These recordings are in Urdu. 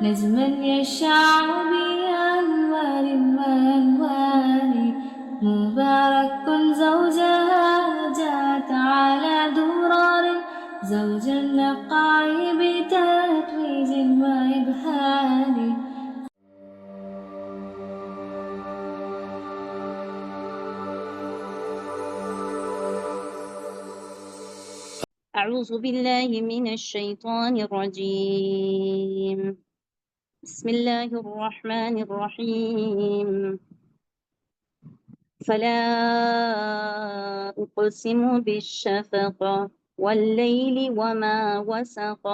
نجما يشع بأنوار وألوان مبارك زوجها جاءت على درار زوج النقاء بتتويج وإبهار. أعوذ بالله من الشيطان الرجيم. بسم الله الرحمن الرحيم. فلا أقسم بالشفق والليل وما وسق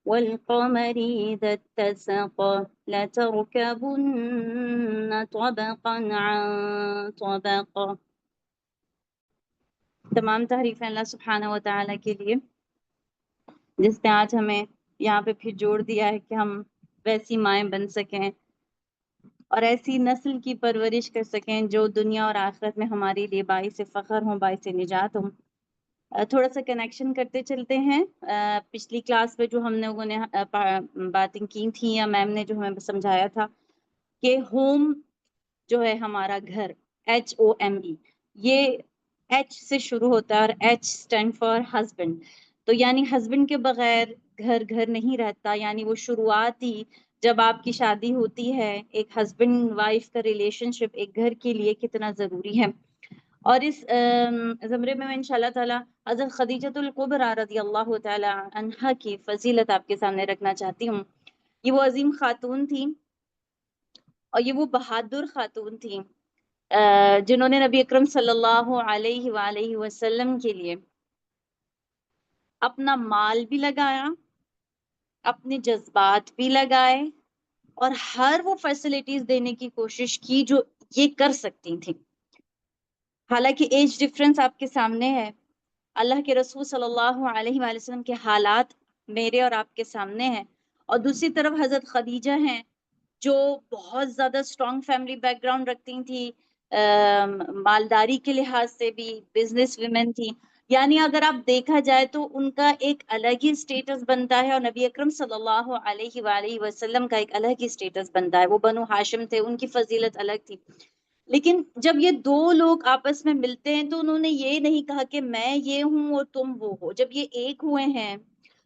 والقمر إذا اتسق لتركبن طبقا عن طبق. تمام تعریفیں اللہ سبحانہ و تعالیٰ کے لیے جس نے آج ہمیں یہاں پہ پھر جوڑ دیا ہے کہ ہم ویسی مائیں بن سکیں اور ایسی نسل کی پرورش کر سکیں جو دنیا اور آخرت میں ہمارے لیے باعث فخر ہوں، باعث نجات ہوں۔ تھوڑا سا کنیکشن کرتے چلتے ہیں۔ پچھلی کلاس میں جو ہم لوگوں نے باتیں کی تھیں یا میم نے جو ہمیں سمجھایا تھا کہ ہوم جو ہے ہمارا گھر HOME، یہ ایچ سے شروع ہوتا ہے اور ایچ اسٹینڈ فار ہسبینڈ، تو یعنی ہسبینڈ کے بغیر گھر گھر نہیں رہتا، یعنی وہ شروعاتی جب آپ کی شادی ہوتی ہے ایک ہسبینڈ وائف کا ریلیشن شپ ایک گھر کے لیے کتنا ضروری ہے۔ اور اس زمرے میں انشاءاللہ تعالی حضرت خدیجۃ الکبریٰ رضی اللہ تعالی عنہا کی فضیلت آپ کے سامنے رکھنا چاہتی ہوں۔ یہ وہ عظیم خاتون تھیں اور یہ وہ بہادر خاتون تھیں جنہوں نے نبی اکرم صلی اللہ علیہ وآلہ وسلم کے لیے اپنا مال بھی لگایا، اپنے جذبات بھی لگائے اور ہر وہ فیسلٹیز دینے کی کوشش کی جو یہ کر سکتی تھیں۔ حالانکہ ایج ڈفرنس آپ کے سامنے ہے، اللہ کے رسول صلی اللہ علیہ وآلہ وسلم کے حالات میرے اور آپ کے سامنے ہیں، اور دوسری طرف حضرت خدیجہ ہیں جو بہت زیادہ اسٹرانگ فیملی بیک گراؤنڈ رکھتی تھی، مالداری کے لحاظ سے بھی بزنس ویمن تھی، یعنی اگر آپ دیکھا جائے تو ان کا ایک الگ ہی سٹیٹس بنتا ہے اور نبی اکرم صلی اللہ علیہ وآلہ وسلم کا ایک الگ ہی سٹیٹس بنتا ہے۔ وہ بنو ہاشم تھے، ان کی فضیلت الگ تھی، لیکن جب یہ دو لوگ آپس میں ملتے ہیں تو انہوں نے یہ نہیں کہا کہ میں یہ ہوں اور تم وہ ہو۔ جب یہ ایک ہوئے ہیں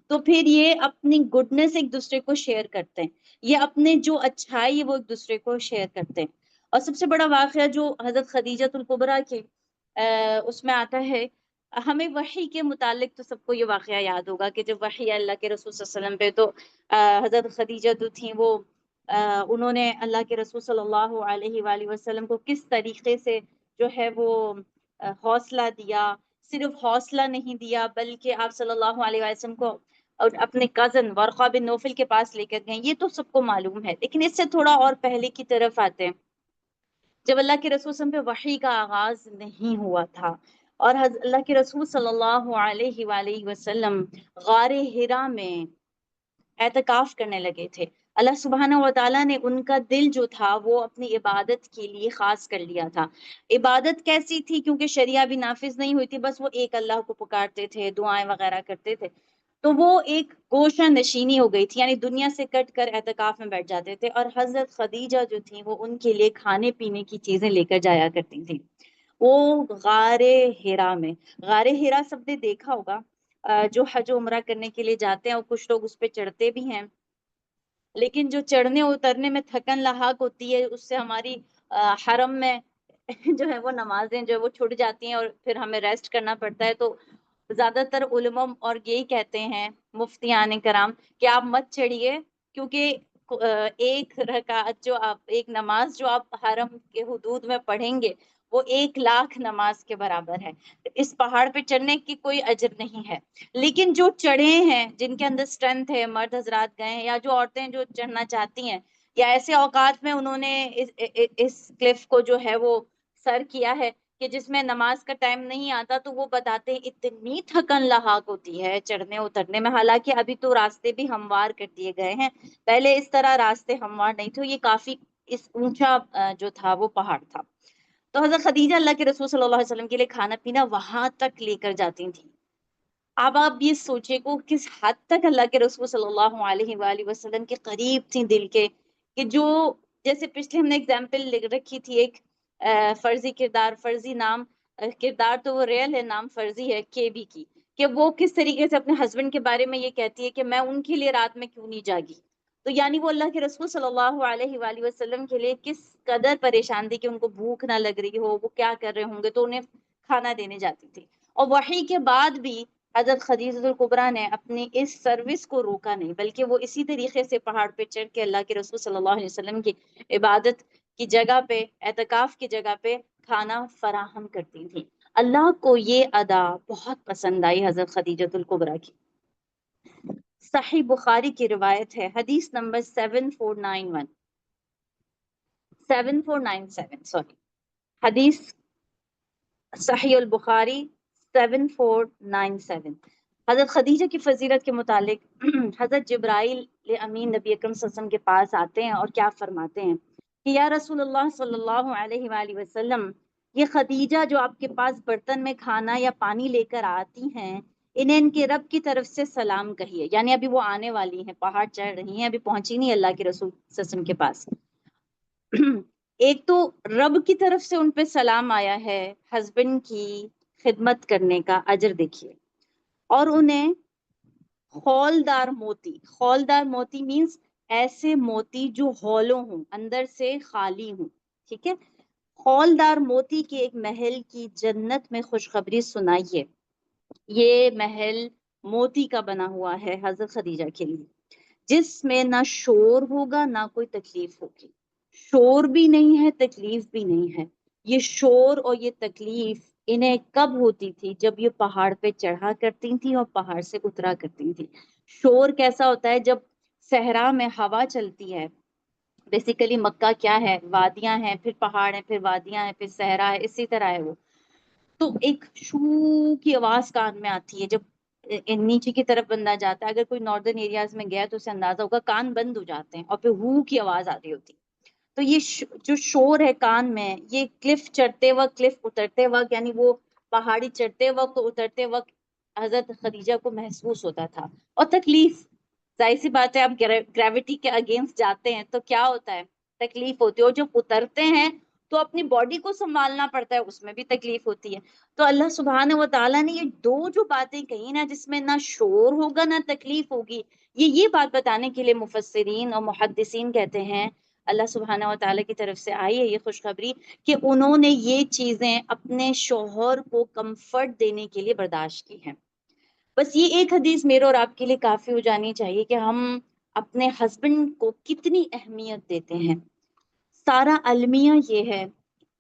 تو پھر یہ اپنی گڈنس ایک دوسرے کو شیئر کرتے ہیں، یہ اپنے جو اچھائی ہے وہ ایک دوسرے کو شیئر کرتے ہیں۔ اور سب سے بڑا واقعہ جو حضرت خدیجۃ الکبریٰ کے اس میں آتا ہے، ہمیں وحی کے متعلق تو سب کو یہ واقعہ یاد ہوگا کہ جب وحی اللہ کے رسول صلی اللہ علیہ وسلم پہ تو حضرت خدیجہ جو تھیں وہ انہوں نے اللہ کے رسول صلی اللہ علیہ وآلہ وسلم کو کس طریقے سے جو ہے وہ حوصلہ دیا، صرف حوصلہ نہیں دیا بلکہ آپ صلی اللہ علیہ وسلم کو اور اپنے کزن ورقہ بن نوفل کے پاس لے کر گئے، یہ تو سب کو معلوم ہے۔ لیکن اس سے تھوڑا اور پہلے کی طرف آتے ہیں، جب اللہ کے رسول صلی اللہ علیہ وسلم پہ وحی کا آغاز نہیں ہوا تھا اور اللہ کے رسول صلی اللہ علیہ وآلہ وسلم غار حرا میں اعتکاف کرنے لگے تھے، اللہ سبحانہ و تعالیٰ نے ان کا دل جو تھا وہ اپنی عبادت کے لیے خاص کر لیا تھا۔ عبادت کیسی تھی؟ کیونکہ شریعہ بھی نافذ نہیں ہوئی تھی، بس وہ ایک اللہ کو پکارتے تھے، دعائیں وغیرہ کرتے تھے، تو وہ ایک گوشہ نشینی ہو گئی تھی، یعنی دنیا سے کٹ کر اعتکاف میں بیٹھ جاتے تھے، اور حضرت خدیجہ جو تھیں وہ ان کے لیے کھانے پینے کی چیزیں لے کر جایا کرتی تھیں۔ وہ غار حرا میں، غار حرا سب نے دیکھا ہوگا جو حج و عمرہ کرنے کے لیے جاتے ہیں اور کچھ لوگ اس پہ چڑھتے بھی ہیں، لیکن جو چڑھنے اترنے میں تھکن لاحق ہوتی ہے اس سے ہماری حرم میں جو ہے وہ نمازیں جو ہے وہ چھوٹ جاتی ہیں اور پھر ہمیں ریسٹ کرنا پڑتا ہے۔ تو زیادہ تر علماء اور یہی کہتے ہیں مفتیان کرام کہ آپ مت چڑھیے، کیونکہ ایک رکعت جو آپ، ایک نماز جو آپ حرم کے حدود میں پڑھیں گے وہ 1,00,000 نماز کے برابر ہے۔ اس پہاڑ پہ چڑھنے کی کوئی اجر نہیں ہے، لیکن جو چڑھے ہیں جن کے اندر اسٹرینتھ ہے، مرد حضرات گئے ہیں یا جو عورتیں جو چڑھنا چاہتی ہیں یا ایسے اوقات میں انہوں نے اس کلف کو جو ہے وہ سر کیا ہے کہ جس میں نماز کا ٹائم نہیں آتا، تو وہ بتاتے ہیں اتنی تھکن لاحق ہوتی ہے چڑھنے اترنے میں، حالانکہ ابھی تو راستے بھی ہموار کر دیے گئے ہیں، پہلے اس طرح راستے ہموار نہیں تھے، یہ کافی اس اونچا جو تھا وہ پہاڑ تھا۔ تو حضرت خدیجہ اللہ کے رسول صلی اللہ علیہ وسلم کے لیے کھانا پینا وہاں تک لے کر جاتی تھیں، اب آپ یہ سوچے کو کس حد تک اللہ کے رسول صلی اللہ علیہ وآلہ وسلم کے قریب تھی دل کے، کہ جو جیسے پچھلے ہم نے اگزامپل رکھی تھی ایک فرضی کردار، فرضی نام، کردار تو وہ ریئل ہے، نام فرضی ہے کے بی کی، کہ وہ کس طریقے سے اپنے ہسبینڈ کے بارے میں یہ کہتی ہے کہ میں ان کے لیے رات میں کیوں نہیں جاگی. تو یعنی وہ اللہ کے رسول صلی اللہ علیہ وآلہ وسلم کے لیے کس قدر پریشان تھی کہ ان کو بھوک نہ لگ رہی ہو، وہ کیا کر رہے ہوں گے، تو انہیں کھانا دینے جاتی تھی. اور وحی کے بعد بھی حضرت خدیجہ الکبریٰ نے اپنی اس سروس کو روکا نہیں، بلکہ وہ اسی طریقے سے پہاڑ پہ چڑھ کے اللہ کے رسول صلی اللہ علیہ وسلم کی عبادت کی جگہ پہ، اعتکاف کی جگہ پہ کھانا فراہم کرتی تھی. اللہ کو یہ ادا بہت پسند آئی حضرت خدیجہ الکبریٰ کی. صحیح بخاری کی روایت ہے، حدیث نمبر 7491 7497 سوری، حدیث صحیح البخاری 7497. حضرت خدیجہ کی فضیلت کے متعلق حضرت جبرائیل امین نبی اکرم صلی اللہ علیہ وسلم کے پاس آتے ہیں اور کیا فرماتے ہیں کہ یا رسول اللہ صلی اللہ علیہ وآلہ وسلم، یہ خدیجہ جو آپ کے پاس برتن میں کھانا یا پانی لے کر آتی ہیں، انہیں ان کے رب کی طرف سے سلام کہیے. یعنی ابھی وہ آنے والی ہیں، پہاڑ چڑھ رہی ہیں، ابھی پہنچی نہیں اللہ کے رسول صلی اللہ علیہ وسلم کے پاس. ایک تو رب کی طرف سے ان پہ سلام آیا ہے، ہسبینڈ کی خدمت کرنے کا اجر دیکھیے. اور انہیں خولدار موتی مینز ایسے موتی جو ہولوں ہوں، اندر سے خالی ہوں، ٹھیک ہے. خولدار موتی کے ایک محل کی جنت میں خوشخبری سنائیے. یہ محل موتی کا بنا ہوا ہے حضرت خدیجہ کے لیے، جس میں نہ شور ہوگا نہ کوئی تکلیف ہوگی. شور بھی نہیں ہے، تکلیف بھی نہیں ہے. یہ شور اور یہ تکلیف انہیں کب ہوتی تھی؟ جب یہ پہاڑ پہ چڑھا کرتی تھی اور پہاڑ سے اترا کرتی تھی. شور کیسا ہوتا ہے؟ جب صحرا میں ہوا چلتی ہے، بیسیکلی مکہ کیا ہے؟ وادیاں ہیں، پھر پہاڑ ہیں، پھر وادیاں ہیں، پھر صحرا ہے، اسی طرح ہے وہ. تو ایک شو کی آواز کان میں آتی ہے جب نیچے کی طرف بندہ جاتا ہے. اگر کوئی ناردرن ایریاز میں گیا تو اسے اندازہ ہوگا، کان بند ہو جاتے ہیں اور پھر ہو کی آواز آ رہی ہوتی. تو یہ جو شور ہے کان میں، یہ کلف چڑھتے وقت، کلف اترتے وقت، یعنی وہ پہاڑی چڑھتے وقت تو اترتے وقت حضرت خدیجہ کو محسوس ہوتا تھا. اور تکلیف، ظاہر سی بات ہے، آپ گریوٹی کے اگینسٹ جاتے ہیں تو کیا ہوتا ہے؟ تکلیف ہوتی ہے. اور جب اترتے ہیں تو اپنی باڈی کو سنبھالنا پڑتا ہے، اس میں بھی تکلیف ہوتی ہے. تو اللہ سبحانہ و تعالیٰ نے یہ دو جو باتیں کہی نا، جس میں نہ شور ہوگا نہ تکلیف ہوگی، یہ بات بتانے کے لیے مفسرین اور محدثین کہتے ہیں اللہ سبحانہ و تعالیٰ کی طرف سے آئی ہے یہ خوشخبری کہ انہوں نے یہ چیزیں اپنے شوہر کو کمفرٹ دینے کے لیے برداشت کی ہیں. بس یہ ایک حدیث میرے اور آپ کے لیے کافی ہو جانی چاہیے کہ ہم اپنے ہسبینڈ کو کتنی اہمیت دیتے ہیں. سارا المیہ یہ ہے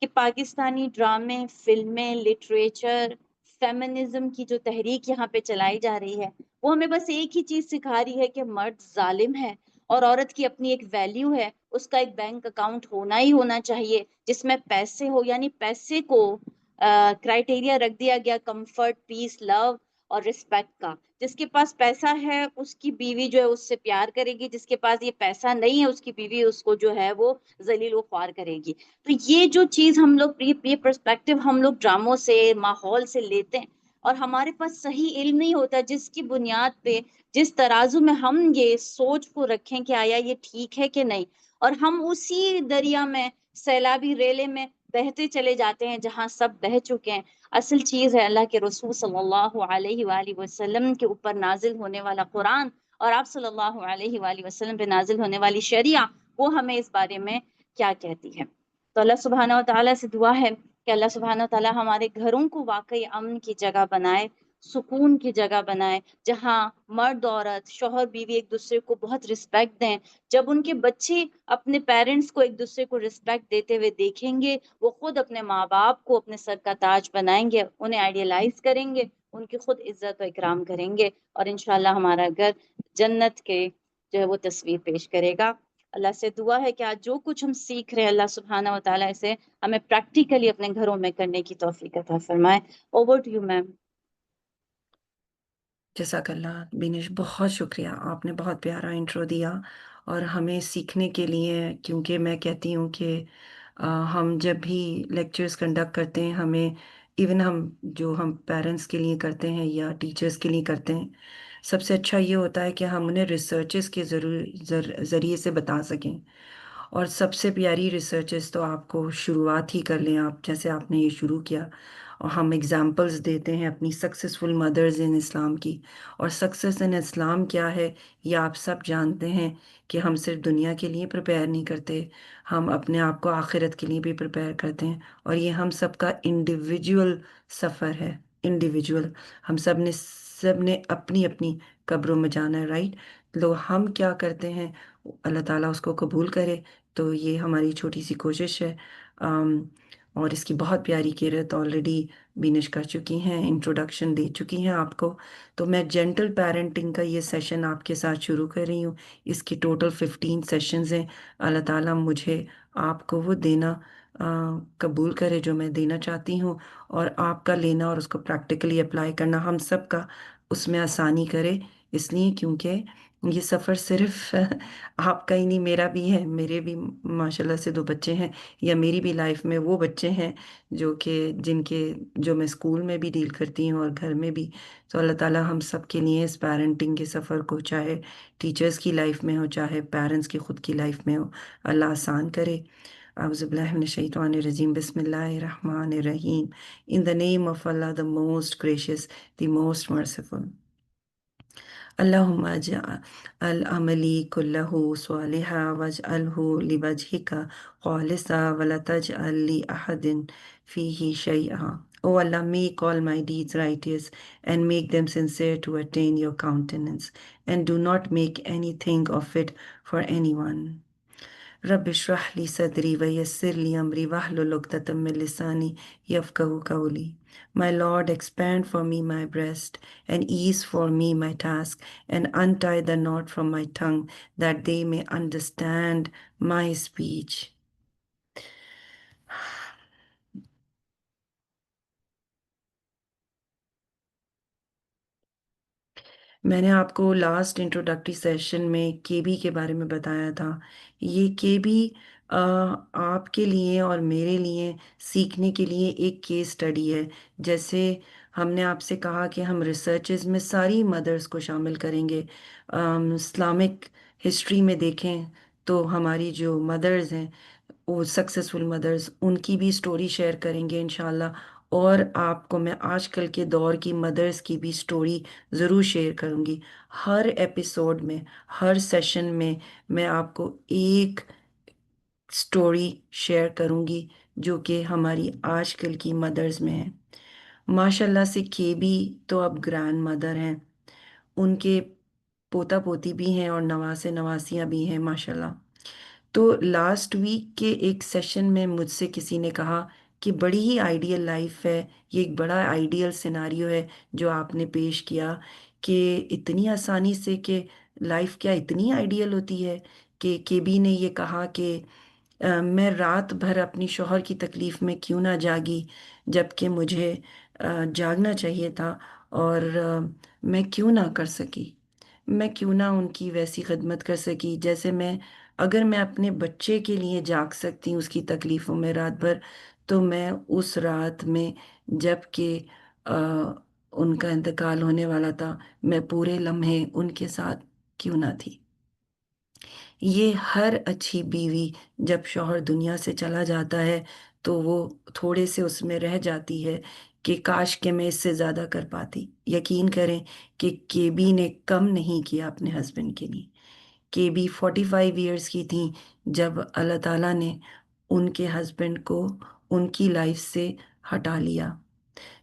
کہ پاکستانی ڈرامے، فلمیں، لٹریچر، فیمنزم کی جو تحریک یہاں پہ چلائی جا رہی ہے، وہ ہمیں بس ایک ہی چیز سکھا رہی ہے کہ مرد ظالم ہے اور عورت کی اپنی ایک ویلیو ہے، اس کا ایک بینک اکاؤنٹ ہونا ہی ہونا چاہیے جس میں پیسے ہو. یعنی پیسے کو کرائٹیریا رکھ دیا گیا کمفرٹ، پیس، لو اور رسپیکٹ کا. جس کے پاس پیسہ ہے اس کی بیوی جو ہے اس سے پیار کرے گی، جس کے پاس یہ پیسہ نہیں ہے اس کی بیوی اس کو جو ہے وہ ذلیل و خوار کرے گی. تو یہ جو چیز ہم لوگ، یہ پرسپیکٹو ہم لوگ ڈراموں سے، ماحول سے لیتے ہیں، اور ہمارے پاس صحیح علم نہیں ہوتا جس کی بنیاد پہ، جس ترازو میں ہم یہ سوچ کو رکھیں کہ آیا یہ ٹھیک ہے کہ نہیں، اور ہم اسی دریا میں، سیلابی ریلے میں بہتے چلے جاتے ہیں جہاں سب بہہ چکے ہیں. اصل چیز ہے اللہ کے رسول صلی اللہ علیہ وآلہ وسلم کے اوپر نازل ہونے والا قرآن اور آپ صلی اللہ علیہ وآلہ وسلم پہ نازل ہونے والی شریعہ، وہ ہمیں اس بارے میں کیا کہتی ہے. تو اللہ سبحانہ و تعالیٰ سے دعا ہے کہ اللہ سبحانہ و تعالیٰ ہمارے گھروں کو واقعی امن کی جگہ بنائے، سکون کی جگہ بنائے، جہاں مرد عورت، شوہر بیوی ایک دوسرے کو بہت رسپیکٹ دیں. جب ان کے بچے اپنے پیرنٹس کو ایک دوسرے کو رسپیکٹ دیتے ہوئے دیکھیں گے، وہ خود اپنے ماں باپ کو اپنے سر کا تاج بنائیں گے، انہیں آئیڈیلائز کریں گے، ان کی خود عزت و اکرام کریں گے، اور انشاءاللہ ہمارا گھر جنت کے جو ہے وہ تصویر پیش کرے گا. اللہ سے دعا ہے کہ آج جو کچھ ہم سیکھ رہے ہیں اللہ سبحانہ و تعالیٰ اسے ہمیں پریکٹیکلی اپنے گھروں میں کرنے کی توفیق عطا فرمائے. Over to you ma'am. جزاک اللہ بینش، بہت شکریہ، آپ نے بہت پیارا انٹرو دیا اور ہمیں سیکھنے کے لیے، کیونکہ میں کہتی ہوں کہ ہم جب بھی لیکچرز کنڈکٹ کرتے ہیں ہمیں ایون ہم پیرنٹس کے لیے کرتے ہیں یا ٹیچرس کے لیے کرتے ہیں، سب سے اچھا یہ ہوتا ہے کہ ہم انہیں ریسرچز کے ذریعے سے بتا سکیں. اور سب سے پیاری ریسرچز تو آپ کو شروعات ہی کر لیں، آپ جیسے آپ نے یہ شروع کیا، اور ہم اگزامپلس دیتے ہیں اپنی سکسیزفل مدرز ان اسلام کی. اور سکسیس ان اسلام کیا ہے یہ آپ سب جانتے ہیں، کہ ہم صرف دنیا کے لیے پریپیئر نہیں کرتے، ہم اپنے آپ کو آخرت کے لیے بھی پریپیئر کرتے ہیں. اور یہ ہم سب کا انڈیویجول سفر ہے، انڈیویجول. ہم سب نے اپنی اپنی قبروں میں جانا ہے، رائٹ. لو ہم کیا کرتے ہیں، اللہ تعالیٰ اس کو قبول کرے. تو یہ ہماری چھوٹی سی کوشش ہے. اور اس کی بہت پیاری کیرت آلریڈی بینش کر چکی ہیں، انٹروڈکشن دے چکی ہیں آپ کو. تو میں جینٹل پیرنٹنگ کا یہ سیشن آپ کے ساتھ شروع کر رہی ہوں. اس کی ٹوٹل 15 سیشنز ہیں. اللہ تعالیٰ مجھے آپ کو وہ دینا قبول کرے جو میں دینا چاہتی ہوں، اور آپ کا لینا اور اس کو پریکٹیکلی اپلائی کرنا ہم سب کا اس میں آسانی کرے. اس لیے کیونکہ یہ سفر صرف آپ کا ہی نہیں، میرا بھی ہے. میرے بھی ماشاءاللہ سے 2 بچے ہیں، یا میری بھی لائف میں وہ بچے ہیں جو میں اسکول میں بھی ڈیل کرتی ہوں اور گھر میں بھی. تو اللہ تعالیٰ ہم سب کے لیے اس پیرنٹنگ کے سفر کو، چاہے ٹیچرز کی لائف میں ہو چاہے پیرنٹس کی خود کی لائف میں ہو، اللہ آسان کرے. اعوذ باللہ من الشیطان الرجیم، بسم اللہ الرحمن الرحیم. In the name of Allah, the most gracious, the most merciful. اللہم اجعل عملی کلہ صالحا واجعلہ لوجہک خالصا ولا تجعل لأحد فیہ شیئا. O Allah, make all my deeds righteous and make them sincere to attain your countenance, and do not make anything of it for anyone. رب اشرح لی صدری ویسر لی امری واحلل عقدۃ من لسانی یفقہوا قولی. My Lord, expand for me my breast, and ease for me my task, and untie the knot from my tongue, that they may understand my speech. میں نے آپ کو لاسٹ انٹروڈکٹری سیشن میں کے بی کے بارے میں بتایا تھا. یہ کے بی آپ کے لیے اور میرے لیے سیکھنے کے لیے ایک کیس اسٹڈی ہے. جیسے ہم نے آپ سے کہا کہ ہم ریسرچز میں ساری مدرس کو شامل کریں گے. اسلامک ہسٹری میں دیکھیں تو ہماری جو مدرز ہیں، وہ سکسیزفل مدرز، ان کی بھی سٹوری شیئر کریں گے انشاءاللہ. اور آپ کو میں آج کل کے دور کی مدرز کی بھی سٹوری ضرور شیئر کروں گی. ہر ایپیسوڈ میں، ہر سیشن میں میں آپ کو ایک سٹوری شیئر کروں گی جو کہ ہماری آج کل کی مدرز میں ہے. ماشاءاللہ سے کے بھی تو اب گرینڈ مدر ہیں، ان کے پوتا پوتی بھی ہیں اور نواسے نواسیاں بھی ہیں ماشاءاللہ. تو لاسٹ ویک کے ایک سیشن میں مجھ سے کسی نے کہا کہ بڑی ہی آئیڈیل لائف ہے، یہ ایک بڑا آئیڈیل سیناریو ہے جو آپ نے پیش کیا، کہ اتنی آسانی سے کہ لائف کیا اتنی آئیڈیل ہوتی ہے. کہ کے بی نے یہ کہا کہ میں رات بھر اپنی شوہر کی تکلیف میں کیوں نہ جاگی، جب کہ مجھے جاگنا چاہیے تھا، اور میں کیوں نہ کر سکی، میں کیوں نہ ان کی ویسی خدمت کر سکی جیسے اگر میں اپنے بچے کے لیے جاگ سکتی ہوں اس کی تکلیفوں میں رات بھر، تو میں اس رات میں جب کہ ان کا انتقال ہونے والا تھا، میں پورے لمحے ان کے ساتھ کیوں نہ تھی. یہ ہر اچھی بیوی جب شوہر دنیا سے چلا جاتا ہے تو وہ تھوڑے سے اس میں رہ جاتی ہے کہ کاش کہ میں اس سے زیادہ کر پاتی. یقین کریں کہ کے بی نے کم نہیں کیا اپنے ہسبینڈ کے لیے. کے بی 45 ایئرس کی تھیں جب اللہ تعالیٰ نے ان کے ہسبینڈ کو ان کی لائف سے ہٹا لیا.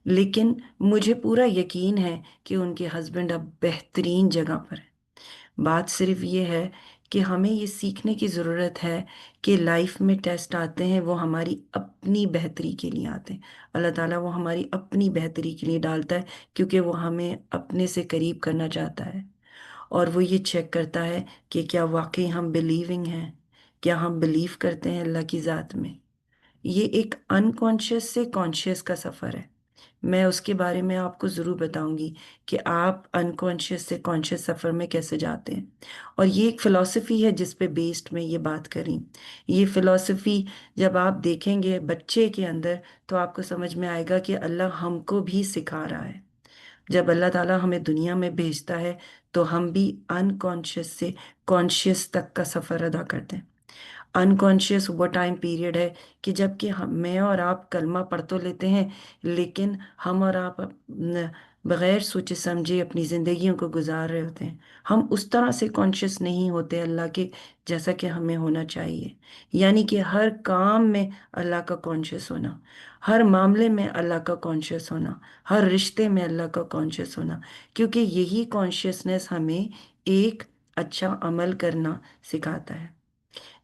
لیکن مجھے پورا یقین ہے کہ ان کے ہسبینڈ اب بہترین جگہ پر ہے. بات صرف یہ ہے کہ ہمیں یہ سیکھنے کی ضرورت ہے کہ لائف میں ٹیسٹ آتے ہیں وہ ہماری اپنی بہتری کے لیے آتے ہیں. اللہ تعالیٰ وہ ہماری اپنی بہتری کے لیے ڈالتا ہے، کیونکہ وہ ہمیں اپنے سے قریب کرنا چاہتا ہے. اور وہ یہ چیک کرتا ہے کہ کیا واقعی ہم بلیونگ ہیں، کیا ہم بلیو کرتے ہیں اللہ کی ذات میں. یہ ایک انکانشیس سے کانشیس کا سفر ہے. میں اس کے بارے میں آپ کو ضرور بتاؤں گی کہ آپ انکانشیس سے کانشیس سفر میں کیسے جاتے ہیں. اور یہ ایک فلسفی ہے جس پہ بیسڈ میں یہ بات کری. یہ فلسفی جب آپ دیکھیں گے بچے کے اندر تو آپ کو سمجھ میں آئے گا کہ اللہ ہم کو بھی سکھا رہا ہے. جب اللہ تعالیٰ ہمیں دنیا میں بھیجتا ہے تو ہم بھی انکانشیس سے کانشیس تک کا سفر ادا کرتے ہیں. انکانشیس وہ ٹائم پیریڈ ہے کہ جب کہ میں اور آپ کلمہ پڑھ تو لیتے ہیں لیکن ہم اور آپ بغیر سوچے سمجھے اپنی زندگیوں کو گزار رہے ہوتے ہیں. ہم اس طرح سے کانشیس نہیں ہوتے اللہ کے جیسا کہ ہمیں ہونا چاہیے. یعنی کہ ہر کام میں اللہ کا کانشیس ہونا، ہر معاملے میں اللہ کا کانشیس ہونا، ہر رشتے میں اللہ کا کانشیس ہونا، کیونکہ یہی کانشیسنس ہمیں ایک اچھا عمل کرنا سکھاتا ہے.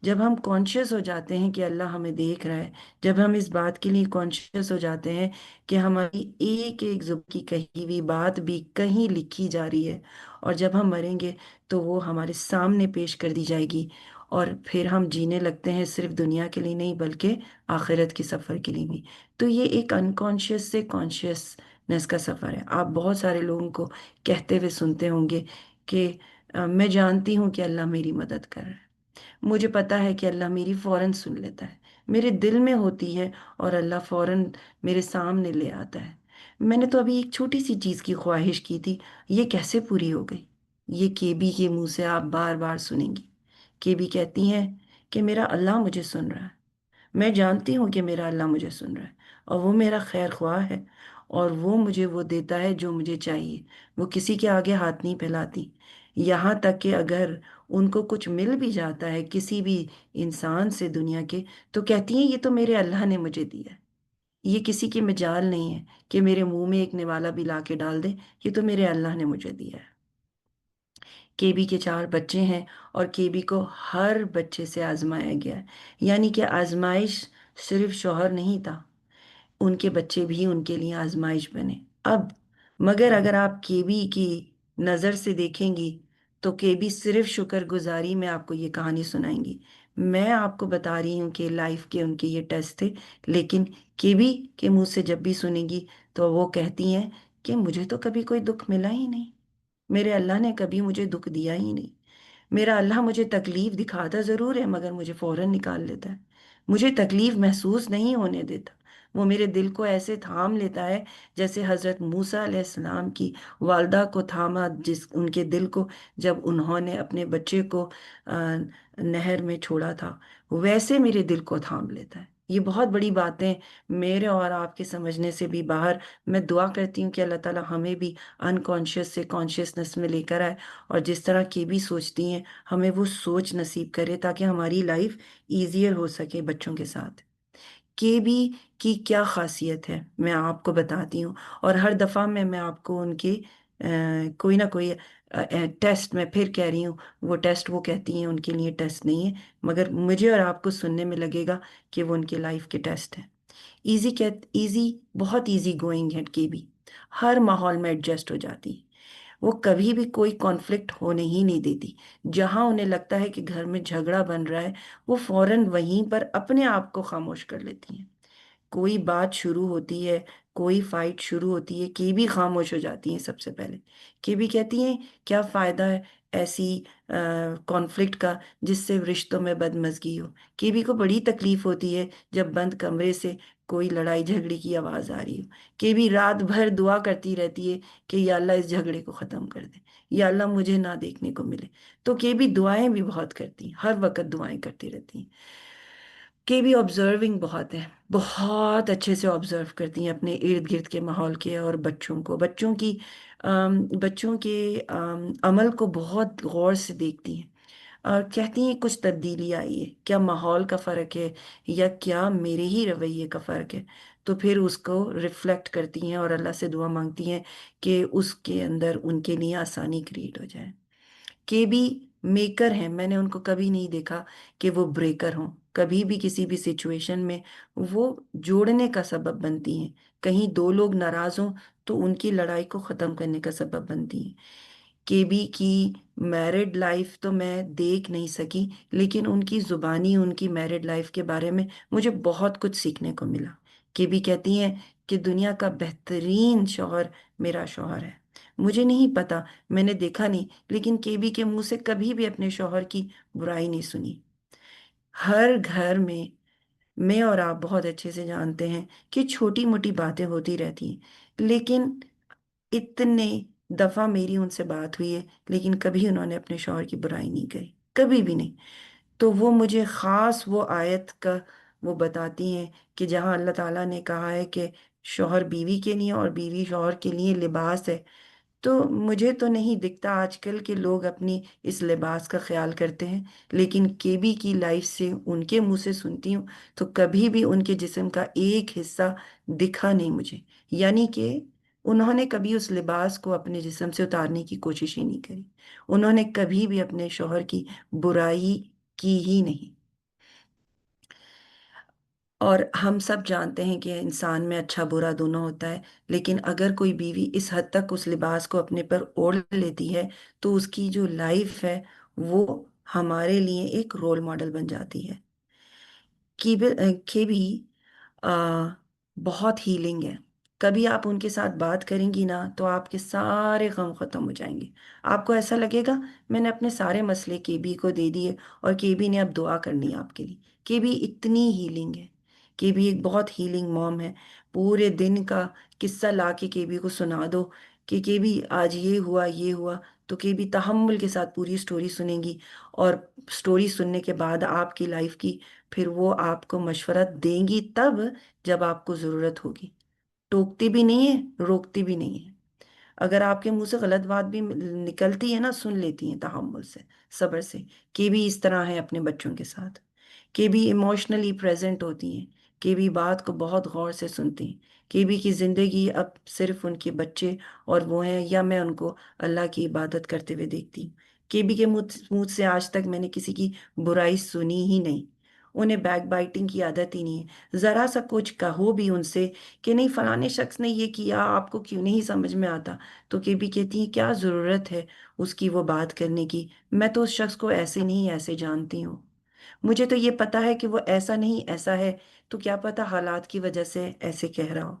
جب ہم کانشیس ہو جاتے ہیں کہ اللہ ہمیں دیکھ رہا ہے، جب ہم اس بات کے لیے کانشیس ہو جاتے ہیں کہ ہماری ایک ایک زبان کی کہی ہوئی بات بھی کہیں لکھی جا رہی ہے، اور جب ہم مریں گے تو وہ ہمارے سامنے پیش کر دی جائے گی، اور پھر ہم جینے لگتے ہیں صرف دنیا کے لیے نہیں بلکہ آخرت کے سفر کے لیے بھی. تو یہ ایک انکانشیس سے کانشیسنس کا سفر ہے. آپ بہت سارے لوگوں کو کہتے ہوئے سنتے ہوں گے کہ میں جانتی ہوں کہ اللہ میری مدد کر رہا ہے، مجھے پتا ہے کہ اللہ میری فوراً سن لیتا ہے، میرے دل میں ہوتی ہے اور اللہ فوراً میرے سامنے لے آتا ہے. میں نے تو ابھی ایک چھوٹی سی چیز کی خواہش کی تھی، یہ کیسے پوری ہو گئی. یہ کیبی کے منہ سے آپ بار بار سنیں گی. کیبی کہتی ہیں کہ میرا اللہ مجھے سن رہا ہے، میں جانتی ہوں کہ میرا اللہ مجھے سن رہا ہے، اور وہ میرا خیر خواہ ہے، اور وہ مجھے وہ دیتا ہے جو مجھے چاہیے. وہ کسی کے آگے ہاتھ نہیں پھیلاتی. یہاں تک کہ اگر ان کو کچھ مل بھی جاتا ہے کسی بھی انسان سے دنیا کے، تو کہتی ہیں یہ تو میرے اللہ نے مجھے دیا ہے، یہ کسی کی مجال نہیں ہے کہ میرے منہ میں ایک نوالا بھی لا کے ڈال دے، یہ تو میرے اللہ نے مجھے دیا ہے. کیبی کے 4 بچے ہیں اور کیبی کو ہر بچے سے آزمایا گیا ہے. یعنی کہ آزمائش صرف شوہر نہیں تھا، ان کے بچے بھی ان کے لیے آزمائش بنے. اب مگر اگر آپ کیبی کی نظر سے دیکھیں گی تو کیبی صرف شکر گزاری میں آپ کو یہ کہانی سنائیں گی. میں آپ کو بتا رہی ہوں کہ لائف کے ان کے یہ ٹیسٹ تھے، لیکن کیبی کے منہ سے جب بھی سنیں گی تو وہ کہتی ہیں کہ مجھے تو کبھی کوئی دکھ ملا ہی نہیں، میرے اللہ نے کبھی مجھے دکھ دیا ہی نہیں. میرا اللہ مجھے تکلیف دکھاتا ضرور ہے مگر مجھے فوراً نکال لیتا ہے، مجھے تکلیف محسوس نہیں ہونے دیتا. وہ میرے دل کو ایسے تھام لیتا ہے جیسے حضرت موسیٰ علیہ السلام کی والدہ کو تھاما، جس ان کے دل کو جب انہوں نے اپنے بچے کو نہر میں چھوڑا تھا، ویسے میرے دل کو تھام لیتا ہے. یہ بہت بڑی باتیں میرے اور آپ کے سمجھنے سے بھی باہر. میں دعا کرتی ہوں کہ اللہ تعالیٰ ہمیں بھی انکانشیس سے کانشیسنس میں لے کر آئے، اور جس طرح کی بھی سوچتی ہیں ہمیں وہ سوچ نصیب کرے تاکہ ہماری لائف ایزیئر ہو سکے بچوں کے ساتھ. کے بی کی کیا خاصیت ہے میں آپ کو بتاتی ہوں، اور ہر دفعہ میں آپ کو ان کے کوئی نہ کوئی ٹیسٹ، میں پھر کہہ رہی ہوں وہ ٹیسٹ وہ کہتی ہیں ان کے لیے ٹیسٹ نہیں ہے، مگر مجھے اور آپ کو سننے میں لگے گا کہ وہ ان کے لائف کے ٹیسٹ ہیں. ایزی بہت ایزی گوئنگ ہے کے بی، ہر ماحول میں ایڈجسٹ ہو جاتی. وہ کبھی بھی کوئی کانفلکٹ ہونے ہی نہیں دیتی. جہاں انہیں لگتا ہے کہ گھر میں جھگڑا بن رہا ہے وہ فوراً وہیں پر اپنے آپ کو خاموش کر لیتی ہیں. کوئی بات شروع ہوتی ہے، کوئی فائٹ شروع ہوتی ہے، کی بھی خاموش ہو جاتی ہیں سب سے پہلے. کی بھی کہتی ہیں کیا فائدہ ہے ایسی کانفلکٹ کا جس سے رشتوں میں بدمزگی ہو. کی بھی کو بڑی تکلیف ہوتی ہے جب بند کمرے سے کوئی لڑائی جھگڑے کی آواز آ رہی ہو. کی بھی رات بھر دعا کرتی رہتی ہے کہ یا اللہ اس جھگڑے کو ختم کر دے، یا اللہ مجھے نہ دیکھنے کو ملے. تو کی بھی دعائیں بھی بہت کرتی ہیں، ہر وقت دعائیں کرتی رہتی ہیں. کہ بھی آبزرونگ بہت ہے، بہت اچھے سے آبزرو کرتی ہیں اپنے ارد گرد کے ماحول کے، اور بچوں کو، بچوں کے عمل کو بہت غور سے دیکھتی ہیں، اور کہتی ہیں کچھ تبدیلی آئی ہے، کیا ماحول کا فرق ہے یا کیا میرے ہی رویے کا فرق ہے. تو پھر اس کو ریفلیکٹ کرتی ہیں اور اللہ سے دعا مانگتی ہیں کہ اس کے اندر ان کے لیے آسانی کریٹ ہو جائے. کہ بھی میکر ہیں، میں نے ان کو کبھی نہیں دیکھا کہ وہ بریکر ہوں. کبھی بھی کسی بھی سچویشن میں وہ جوڑنے کا سبب بنتی ہیں. کہیں 2 لوگ ناراض ہوں تو ان کی لڑائی کو ختم کرنے کا سبب بنتی ہیں. کے بی کی میرڈ لائف تو میں دیکھ نہیں سکی، لیکن ان کی زبانی ان کی میرڈ لائف کے بارے میں مجھے بہت کچھ سیکھنے کو ملا. کے بی کہتی ہیں کہ دنیا کا بہترین شوہر میرا شوہر ہے. مجھے نہیں پتا، میں نے دیکھا نہیں، لیکن کے بی کے منہ سے کبھی بھی اپنے شوہر کی برائی نہیں سنی. ہر گھر میں اور آپ بہت اچھے سے جانتے ہیں کہ چھوٹی موٹی باتیں ہوتی رہتی ہیں، لیکن اتنے دفعہ میری ان سے بات ہوئی ہے، لیکن کبھی انہوں نے اپنے شوہر کی برائی نہیں کری، کبھی بھی نہیں. تو وہ مجھے خاص وہ آیت کا وہ بتاتی ہیں کہ جہاں اللہ تعالیٰ نے کہا ہے کہ شوہر بیوی کے لیے اور بیوی شوہر کے لیے لباس ہے. تو مجھے تو نہیں دکھتا آج کل کے لوگ اپنی اس لباس کا خیال کرتے ہیں، لیکن کے بی کی لائف سے ان کے منہ سے سنتی ہوں تو کبھی بھی ان کے جسم کا ایک حصہ دکھا نہیں مجھے. یعنی کہ انہوں نے کبھی اس لباس کو اپنے جسم سے اتارنے کی کوشش ہی نہیں کری. انہوں نے کبھی بھی اپنے شوہر کی برائی کی ہی نہیں. اور ہم سب جانتے ہیں کہ انسان میں اچھا برا دونوں ہوتا ہے، لیکن اگر کوئی بیوی اس حد تک اس لباس کو اپنے پر اوڑھ لیتی ہے تو اس کی جو لائف ہے وہ ہمارے لیے ایک رول ماڈل بن جاتی ہے. کہ بھی بہت ہیلنگ ہے. کبھی آپ ان کے ساتھ بات کریں گی نا تو آپ کے سارے غم ختم ہو جائیں گے. آپ کو ایسا لگے گا میں نے اپنے سارے مسئلے کے بی کو دے دیے اور کے بی نے اب دعا کرنی ہے آپ کے لیے. کے بی اتنی ہیلنگ ہے، کے بی ایک بہت ہیلنگ موم ہے. پورے دن کا قصہ لا کے بی کو سنا دو کہ کے بی آج یہ ہوا یہ ہوا، تو کے بی تحمل کے ساتھ پوری سٹوری سنیں گی. اور سٹوری سننے کے بعد آپ کی لائف کی پھر وہ آپ کو مشورہ دیں گی تب جب آپ کو ضرورت ہوگی. ٹوکتی بھی نہیں ہے، روکتی بھی نہیں ہے. اگر آپ کے منہ سے غلط بات بھی نکلتی ہے نا، سن لیتی ہیں تحمل سے، صبر سے. کہ بھی اس طرح ہے اپنے بچوں کے ساتھ، کہ بھی ایموشنلی پریزنٹ ہوتی ہیں، کہ بھی بات کو بہت غور سے سنتی ہیں. کہ بھی کی زندگی اب صرف ان کے بچے اور وہ ہیں، یا میں ان کو اللہ کی عبادت کرتے ہوئے دیکھتی ہوں. کہ بھی کے منہ سے آج تک میں نے کسی کی برائی سنی ہی نہیں. انہیں بیک بائٹنگ کی عادت ہی نہیں ہے. ذرا سا کچھ کہو بھی ان سے کہ نہیں فلانے شخص نے یہ کیا، آپ کو کیوں نہیں سمجھ میں آتا، تو کہ بھی کہتی ہیں کیا ضرورت ہے اس کی وہ بات کرنے کی، میں تو اس شخص کو ایسے نہیں ایسے جانتی ہوں. مجھے تو یہ پتا ہے کہ وہ ایسا نہیں ایسا ہے، تو کیا پتا حالات کی وجہ سے ایسے کہہ رہا ہو.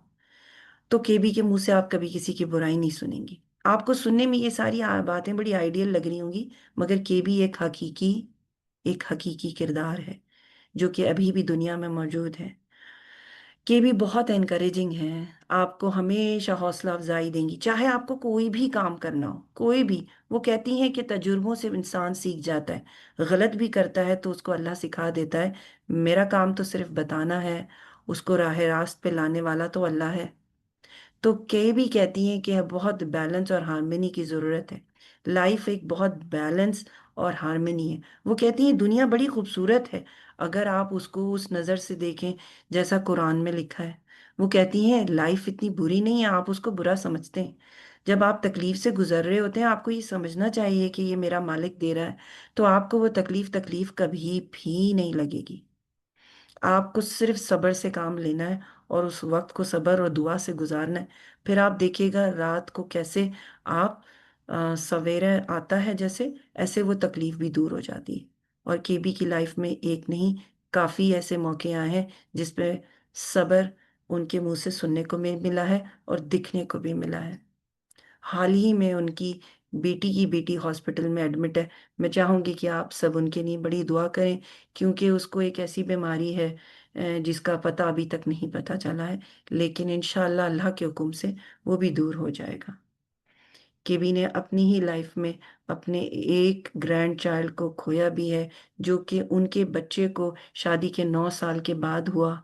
تو کے بی کے منہ سے آپ کبھی کسی کی برائی نہیں سنیں گی. آپ کو سننے میں یہ ساری باتیں بڑی آئیڈیل لگ رہی ہوں گی، مگر کے بی ایک حقیقی کردار ہے جو کہ ابھی بھی دنیا میں موجود ہے. کہ بھی بہت انکریجنگ ہیں، آپ کو ہمیشہ حوصلہ افزائی دیں گی چاہے آپ کو کوئی بھی کام کرنا ہو، کوئی بھی. وہ کہتی ہیں کہ تجربوں سے انسان سیکھ جاتا ہے، غلط بھی کرتا ہے تو اس کو اللہ سکھا دیتا ہے. میرا کام تو صرف بتانا ہے، اس کو راہ راست پہ لانے والا تو اللہ ہے. تو کئی بھی کہتی ہیں کہ بہت بیلنس اور ہارمنی کی ضرورت ہے. لائف ایک بہت بیلنس اور ہارمنی ہے. وہ کہتی ہیں دنیا بڑی خوبصورت ہے اگر آپ اس کو اس نظر سے دیکھیں جیسا قرآن میں لکھا ہے. وہ کہتی ہیں لائف اتنی بری نہیں ہے، آپ اس کو برا سمجھتے ہیں. جب آپ تکلیف سے گزر رہے ہوتے ہیں آپ کو یہ سمجھنا چاہیے کہ یہ میرا مالک دے رہا ہے، تو آپ کو وہ تکلیف کبھی بھی نہیں لگے گی. آپ کو صرف صبر سے کام لینا ہے اور اس وقت کو صبر اور دعا سے گزارنا ہے. پھر آپ دیکھیے گا رات کو کیسے آپ سویرے آتا ہے جیسے، ایسے وہ تکلیف بھی دور ہو جاتی ہے. اور کے بی کی لائف میں ایک نہیں کافی ایسے موقع آئے ہیں جس پہ صبر ان کے منہ سے سننے کو بھی ملا ہے اور دکھنے کو بھی ملا ہے. حال ہی میں ان کی بیٹی ہاسپٹل میں ایڈمٹ ہے. میں چاہوں گی کہ آپ سب ان کے لیے بڑی دعا کریں، کیونکہ اس کو ایک ایسی بیماری ہے جس کا پتہ ابھی تک نہیں پتہ چلا ہے، لیکن انشاءاللہ اللہ کے حکم سے وہ بھی دور ہو جائے گا. کیبی نے اپنی ہی لائف میں اپنے ایک گرینڈ چائلڈ کو کھویا بھی ہے، جو کہ ان کے بچے کو شادی کے 9 سال کے بعد ہوا،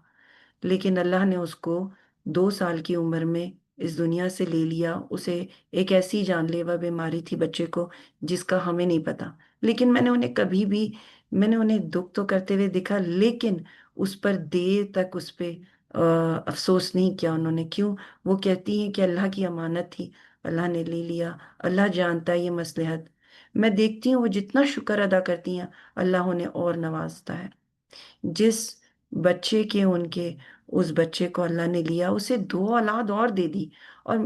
لیکن اللہ نے اس کو 2 سال کی عمر میں اس دنیا سے لے لیا. اسے ایک ایسی جان لیوا بیماری تھی بچے کو جس کا ہمیں نہیں پتا، لیکن میں نے انہیں دکھ تو کرتے ہوئے دیکھا، لیکن اس پر دیر تک اس پہ افسوس نہیں کیا انہوں نے. کیوں؟ وہ کہتی ہیں کہ اللہ کی امانت تھی، اللہ نے لے لیا، اللہ جانتا ہے یہ مصلحت. میں دیکھتی ہوں وہ جتنا شکر ادا کرتی ہیں اللہ انہیں اور نوازتا ہے. جس بچے کے ان کے اس بچے کو اللہ نے لیا، اسے 2 اولاد اور دے دی. اور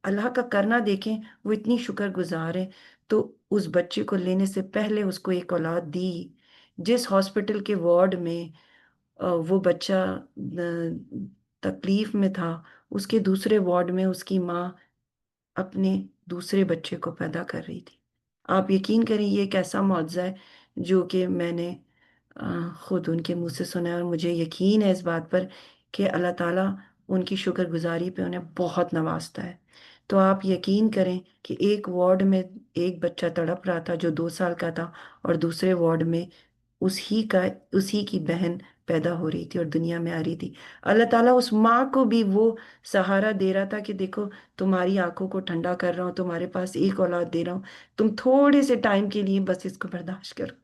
اللہ کا کرنا دیکھیں، وہ اتنی شکر گزار ہے. تو اس بچے کو لینے سے پہلے اس کو ایک اولاد دی. جس ہاسپٹل کے وارڈ میں وہ بچہ تکلیف میں تھا، اس کے دوسرے وارڈ میں اس کی ماں اپنے دوسرے بچے کو پیدا کر رہی تھی۔ آپ یقین کریں یہ ایک ایسا معجزہ ہے جو کہ میں نے خود ان کے منہ سے سنا ہے، اور مجھے یقین ہے اس بات پر کہ اللہ تعالیٰ ان کی شکر گزاری پہ انہیں بہت نوازتا ہے۔ تو آپ یقین کریں کہ ایک وارڈ میں ایک بچہ تڑپ رہا تھا جو 2 سال کا تھا، اور دوسرے وارڈ میں اسی کی بہن پیدا ہو رہی تھی اور دنیا میں آ رہی تھی۔ اللہ تعالیٰ اس ماں کو بھی وہ سہارا دے رہا تھا کہ دیکھو تمہاری آنکھوں کو ٹھنڈا کر رہا ہوں، تمہارے پاس ایک اولاد دے رہا ہوں، تم تھوڑے سے ٹائم کے لیے بس اس کو برداشت کرو،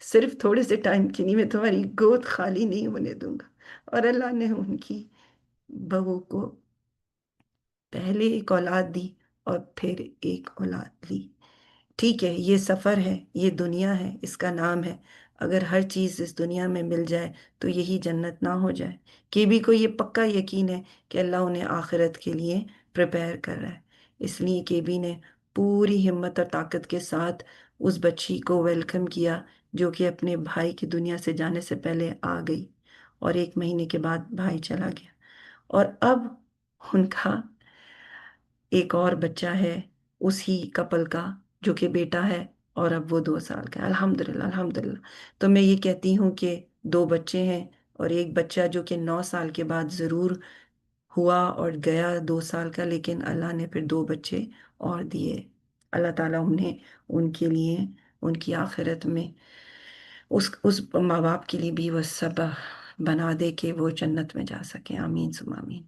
صرف تھوڑے سے ٹائم کے لیے میں تمہاری گود خالی نہیں ہونے دوں گا۔ اور اللہ نے ان کی بہو کو پہلے ایک اولاد دی اور پھر ایک اولاد لی۔ ٹھیک ہے، یہ سفر ہے، یہ دنیا ہے، اس کا نام ہے۔ اگر ہر چیز اس دنیا میں مل جائے تو یہی جنت نہ ہو جائے؟ کہ بھی کو یہ پکا یقین ہے کہ اللہ انہیں آخرت کے لیے پریپئر کر رہا ہے۔ اس لیے کے بی نے پوری ہمت اور طاقت کے ساتھ اس بچی کو ویلکم کیا جو کہ اپنے بھائی کی دنیا سے جانے سے پہلے آ گئی، اور 1 مہینے کے بعد بھائی چلا گیا، اور اب ان کا ایک اور بچہ ہے اسی کپل کا جو کہ بیٹا ہے، اور اب وہ 2 سال کا ہے۔ الحمدللہ الحمدللہ۔ تو میں یہ کہتی ہوں کہ 2 بچے ہیں، اور ایک بچہ جو کہ 9 سال کے بعد ضرور ہوا اور گیا 2 سال کا، لیکن اللہ نے پھر 2 بچے اور دیے۔ اللہ تعالیٰ انہیں ان کے لیے ان کی آخرت میں اس ماں باپ کے لیے بھی وہ سبب بنا دے کہ وہ جنت میں جا سکیں۔ آمین ثم آمین۔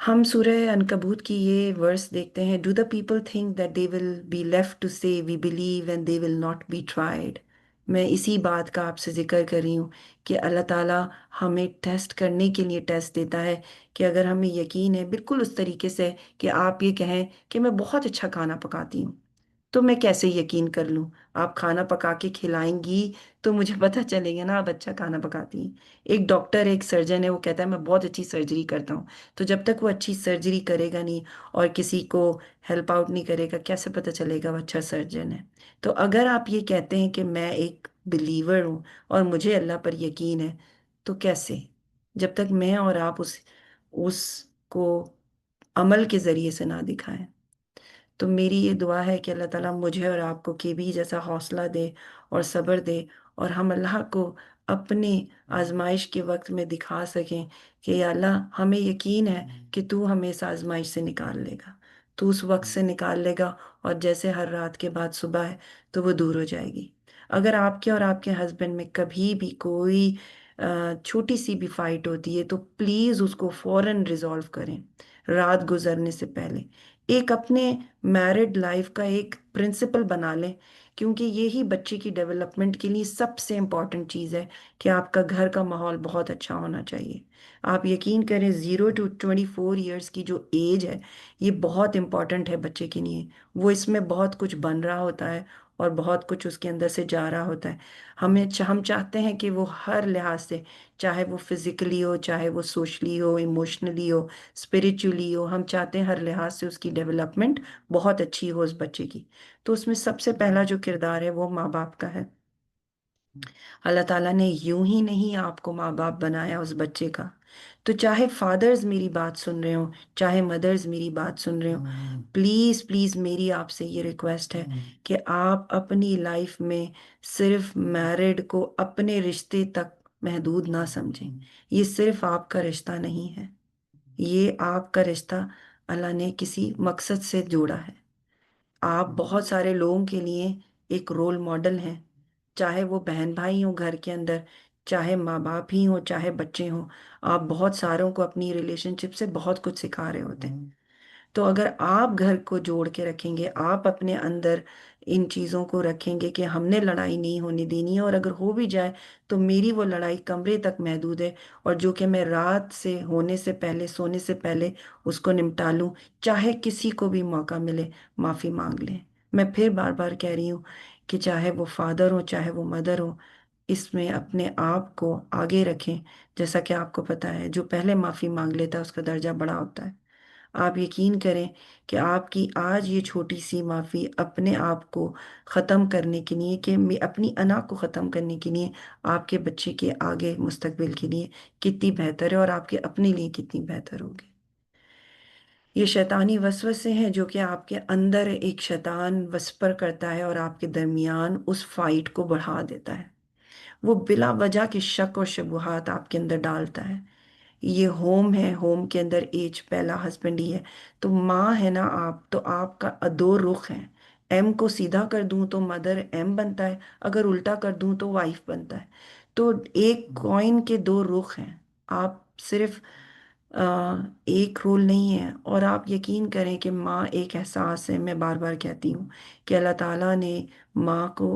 ہم سورہ عنکبوت کی یہ ورس دیکھتے ہیں، do the people think that they will be left to say we believe and they will not be tried. میں اسی بات کا آپ سے ذکر کر رہی ہوں کہ اللہ تعالیٰ ہمیں ٹیسٹ کرنے کے لیے ٹیسٹ دیتا ہے، کہ اگر ہمیں یقین ہے بالکل اس طریقے سے کہ آپ یہ کہیں کہ میں بہت اچھا کھانا پکاتی ہوں، تو میں کیسے یقین کر لوں؟ آپ کھانا پکا کے کھلائیں گی تو مجھے پتہ چلے گا نا آپ اچھا کھانا پکاتی ہیں۔ ایک ڈاکٹر ایک سرجن ہے، وہ کہتا ہے میں بہت اچھی سرجری کرتا ہوں، تو جب تک وہ اچھی سرجری کرے گا نہیں اور کسی کو ہیلپ آؤٹ نہیں کرے گا، کیسے پتہ چلے گا وہ اچھا سرجن ہے؟ تو اگر آپ یہ کہتے ہیں کہ میں ایک بلیور ہوں اور مجھے اللہ پر یقین ہے، تو کیسے؟ جب تک میں اور آپ اس کو عمل کے ذریعے سے نہ دکھائیں۔ تو میری یہ دعا ہے کہ اللہ تعالیٰ مجھے اور آپ کو کے بھی جیسا حوصلہ دے اور صبر دے، اور ہم اللہ کو اپنے آزمائش کے وقت میں دکھا سکیں کہ یا اللہ ہمیں یقین ہے کہ تو ہمیں اس آزمائش سے نکال لے گا، تو اس وقت سے نکال لے گا، اور جیسے ہر رات کے بعد صبح ہے تو وہ دور ہو جائے گی۔ اگر آپ کے اور آپ کے ہسبینڈ میں کبھی بھی کوئی چھوٹی سی بھی فائٹ ہوتی ہے تو پلیز اس کو فوراً ریزالو کریں رات گزرنے سے پہلے۔ ایک اپنے میرڈ لائف کا ایک پرنسپل بنا لیں، کیونکہ یہی بچے کی ڈیولپمنٹ کے لیے سب سے امپورٹنٹ چیز ہے کہ آپ کا گھر کا ماحول بہت اچھا ہونا چاہیے۔ آپ یقین کریں 0 to 24 ایئرس کی جو ایج ہے یہ بہت امپورٹنٹ ہے بچے کے لیے، وہ اس میں بہت کچھ بن رہا ہوتا ہے اور بہت کچھ اس کے اندر سے جا رہا ہوتا ہے۔ ہم چاہتے ہیں کہ وہ ہر لحاظ سے، چاہے وہ فزیکلی ہو، چاہے وہ سوشلی ہو، ایموشنلی ہو، اسپریچولی ہو، ہم چاہتے ہیں ہر لحاظ سے اس کی ڈیولپمنٹ بہت اچھی ہو اس بچے کی۔ تو اس میں سب سے پہلا جو کردار ہے وہ ماں باپ کا ہے۔ اللہ تعالیٰ نے یوں ہی نہیں آپ کو ماں باپ بنایا اس بچے کا۔ تو چاہے فادرز میری بات سن رہے ہوں، چاہے مدرز میری بات سن رہے ہوں، پلیز پلیز میری آپ سے یہ ریکویسٹ ہے کہ آپ اپنی لائف میں صرف میرڈ کو اپنے رشتے تک محدود نہ سمجھیں۔ یہ صرف آپ کا رشتہ نہیں ہے، یہ آپ کا رشتہ اللہ نے کسی مقصد سے جوڑا ہے۔ آپ بہت سارے لوگوں کے لیے ایک رول ماڈل ہیں، چاہے وہ بہن بھائی ہوں گھر کے اندر، چاہے ماں باپ ہی ہوں، چاہے بچے ہوں، آپ بہت ساروں کو اپنی ریلیشن شپ سے بہت کچھ سکھا رہے ہوتے ہیں۔ تو اگر آپ گھر کو جوڑ کے رکھیں گے، آپ اپنے اندر ان چیزوں کو رکھیں گے کہ ہم نے لڑائی نہیں ہونے دینی ہے، اور اگر ہو بھی جائے تو میری وہ لڑائی کمرے تک محدود ہے، اور جو کہ میں رات سے ہونے سے پہلے، سونے سے پہلے اس کو نمٹا لوں، چاہے کسی کو بھی موقع ملے معافی مانگ لیں۔ میں پھر بار بار کہہ رہی ہوں کہ چاہے وہ فادر ہو چاہے وہ مدر ہو، اس میں اپنے آپ کو آگے رکھیں۔ جیسا کہ آپ کو پتا ہے جو پہلے معافی مانگ لیتا ہے اس کا درجہ بڑا ہوتا ہے۔ آپ یقین کریں کہ آپ کی آج یہ چھوٹی سی معافی اپنے آپ کو ختم کرنے کے لیے، کہ اپنی انا کو ختم کرنے کے لیے، آپ کے بچے کے آگے مستقبل کے لیے کتنی بہتر ہے، اور آپ کے اپنے لیے کتنی بہتر ہوگی۔ یہ شیطانی وسوسے ہیں جو کہ آپ کے اندر ایک شیطان وسپر کرتا ہے اور آپ کے درمیان اس فائٹ کو بڑھا دیتا ہے، وہ بلا وجہ کے شک اور شبہات آپ کے اندر ڈالتا ہے۔ یہ ہوم ہے، ہوم کے اندر ایج پہلا ہسبینڈ ہی ہے، تو ماں ہے نا آپ، تو آپ کا دو رخ ہیں، ایم کو سیدھا کر دوں تو مدر ایم بنتا ہے، اگر الٹا کر دوں تو وائف بنتا ہے۔ تو ایک کوئن کے دو رخ ہیں، آپ صرف ایک رول نہیں ہے۔ اور آپ یقین کریں کہ ماں ایک احساس ہے، میں بار بار کہتی ہوں کہ اللہ تعالیٰ نے ماں کو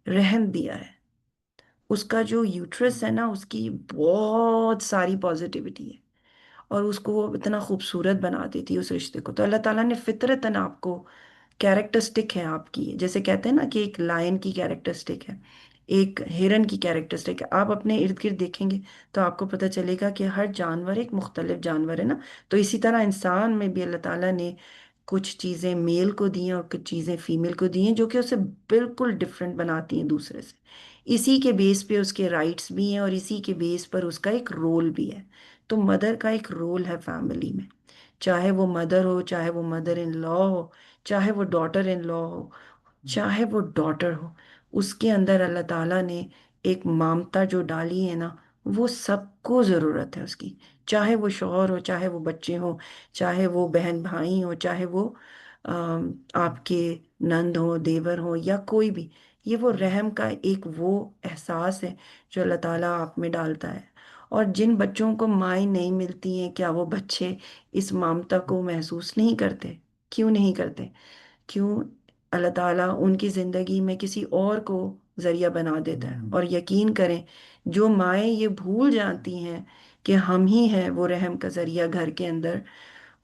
رحم دیا ہے، اس کا جو یوٹرس ہے نا، اس کی بہت ساری پازیٹیوٹی ہے، اور اس کو وہ اتنا خوبصورت بنا دیتی ہے اس رشتے کو۔ تو اللہ تعالیٰ نے فطرتاً آپ کو کیریکٹرسٹک ہے آپ کی، جیسے کہتے ہیں نا کہ ایک لائن کی کیریکٹرسٹک ہے، ایک ہرن کی کیریکٹرسٹک ہے، آپ اپنے ارد گرد دیکھیں گے تو آپ کو پتہ چلے گا کہ ہر جانور ایک مختلف جانور ہے نا۔ تو اسی طرح انسان میں بھی اللہ تعالیٰ نے کچھ چیزیں میل کو دی ہیں اور کچھ چیزیں فیمیل کو دی ہیں جو کہ اسے بالکل ڈفرینٹ بناتی ہیں دوسرے سے۔ اسی کے بیس پہ اس کے رائٹس بھی ہیں اور اسی کے بیس پر اس کا ایک رول بھی ہے۔ تو مدر کا ایک رول ہے فیملی میں، چاہے وہ مدر ہو، چاہے وہ مدر ان لا ہو، چاہے وہ ڈاٹر ان لا ہو، چاہے وہ ڈاٹر ہو، اس کے اندر اللہ تعالیٰ نے ایک مامتا جو ڈالی ہے نا، وہ سب کو ضرورت ہے اس کی، چاہے وہ شوہر ہو، چاہے وہ بچے ہوں، چاہے وہ بہن بھائی ہوں، چاہے وہ آپ کے نند ہو، دیور ہو، یا کوئی بھی۔ یہ وہ رحم کا ایک وہ احساس ہے جو اللہ تعالیٰ آپ میں ڈالتا ہے۔ اور جن بچوں کو مائیں نہیں ملتی ہیں، کیا وہ بچے اس مامتا کو محسوس نہیں کرتے؟ کیوں نہیں کرتے؟ کیوں؟ اللہ تعالیٰ ان کی زندگی میں کسی اور کو ذریعہ بنا دیتا ہے۔ اور یقین کریں، جو مائیں یہ بھول جاتی ہیں کہ ہم ہی ہیں وہ رحم کا ذریعہ گھر کے اندر،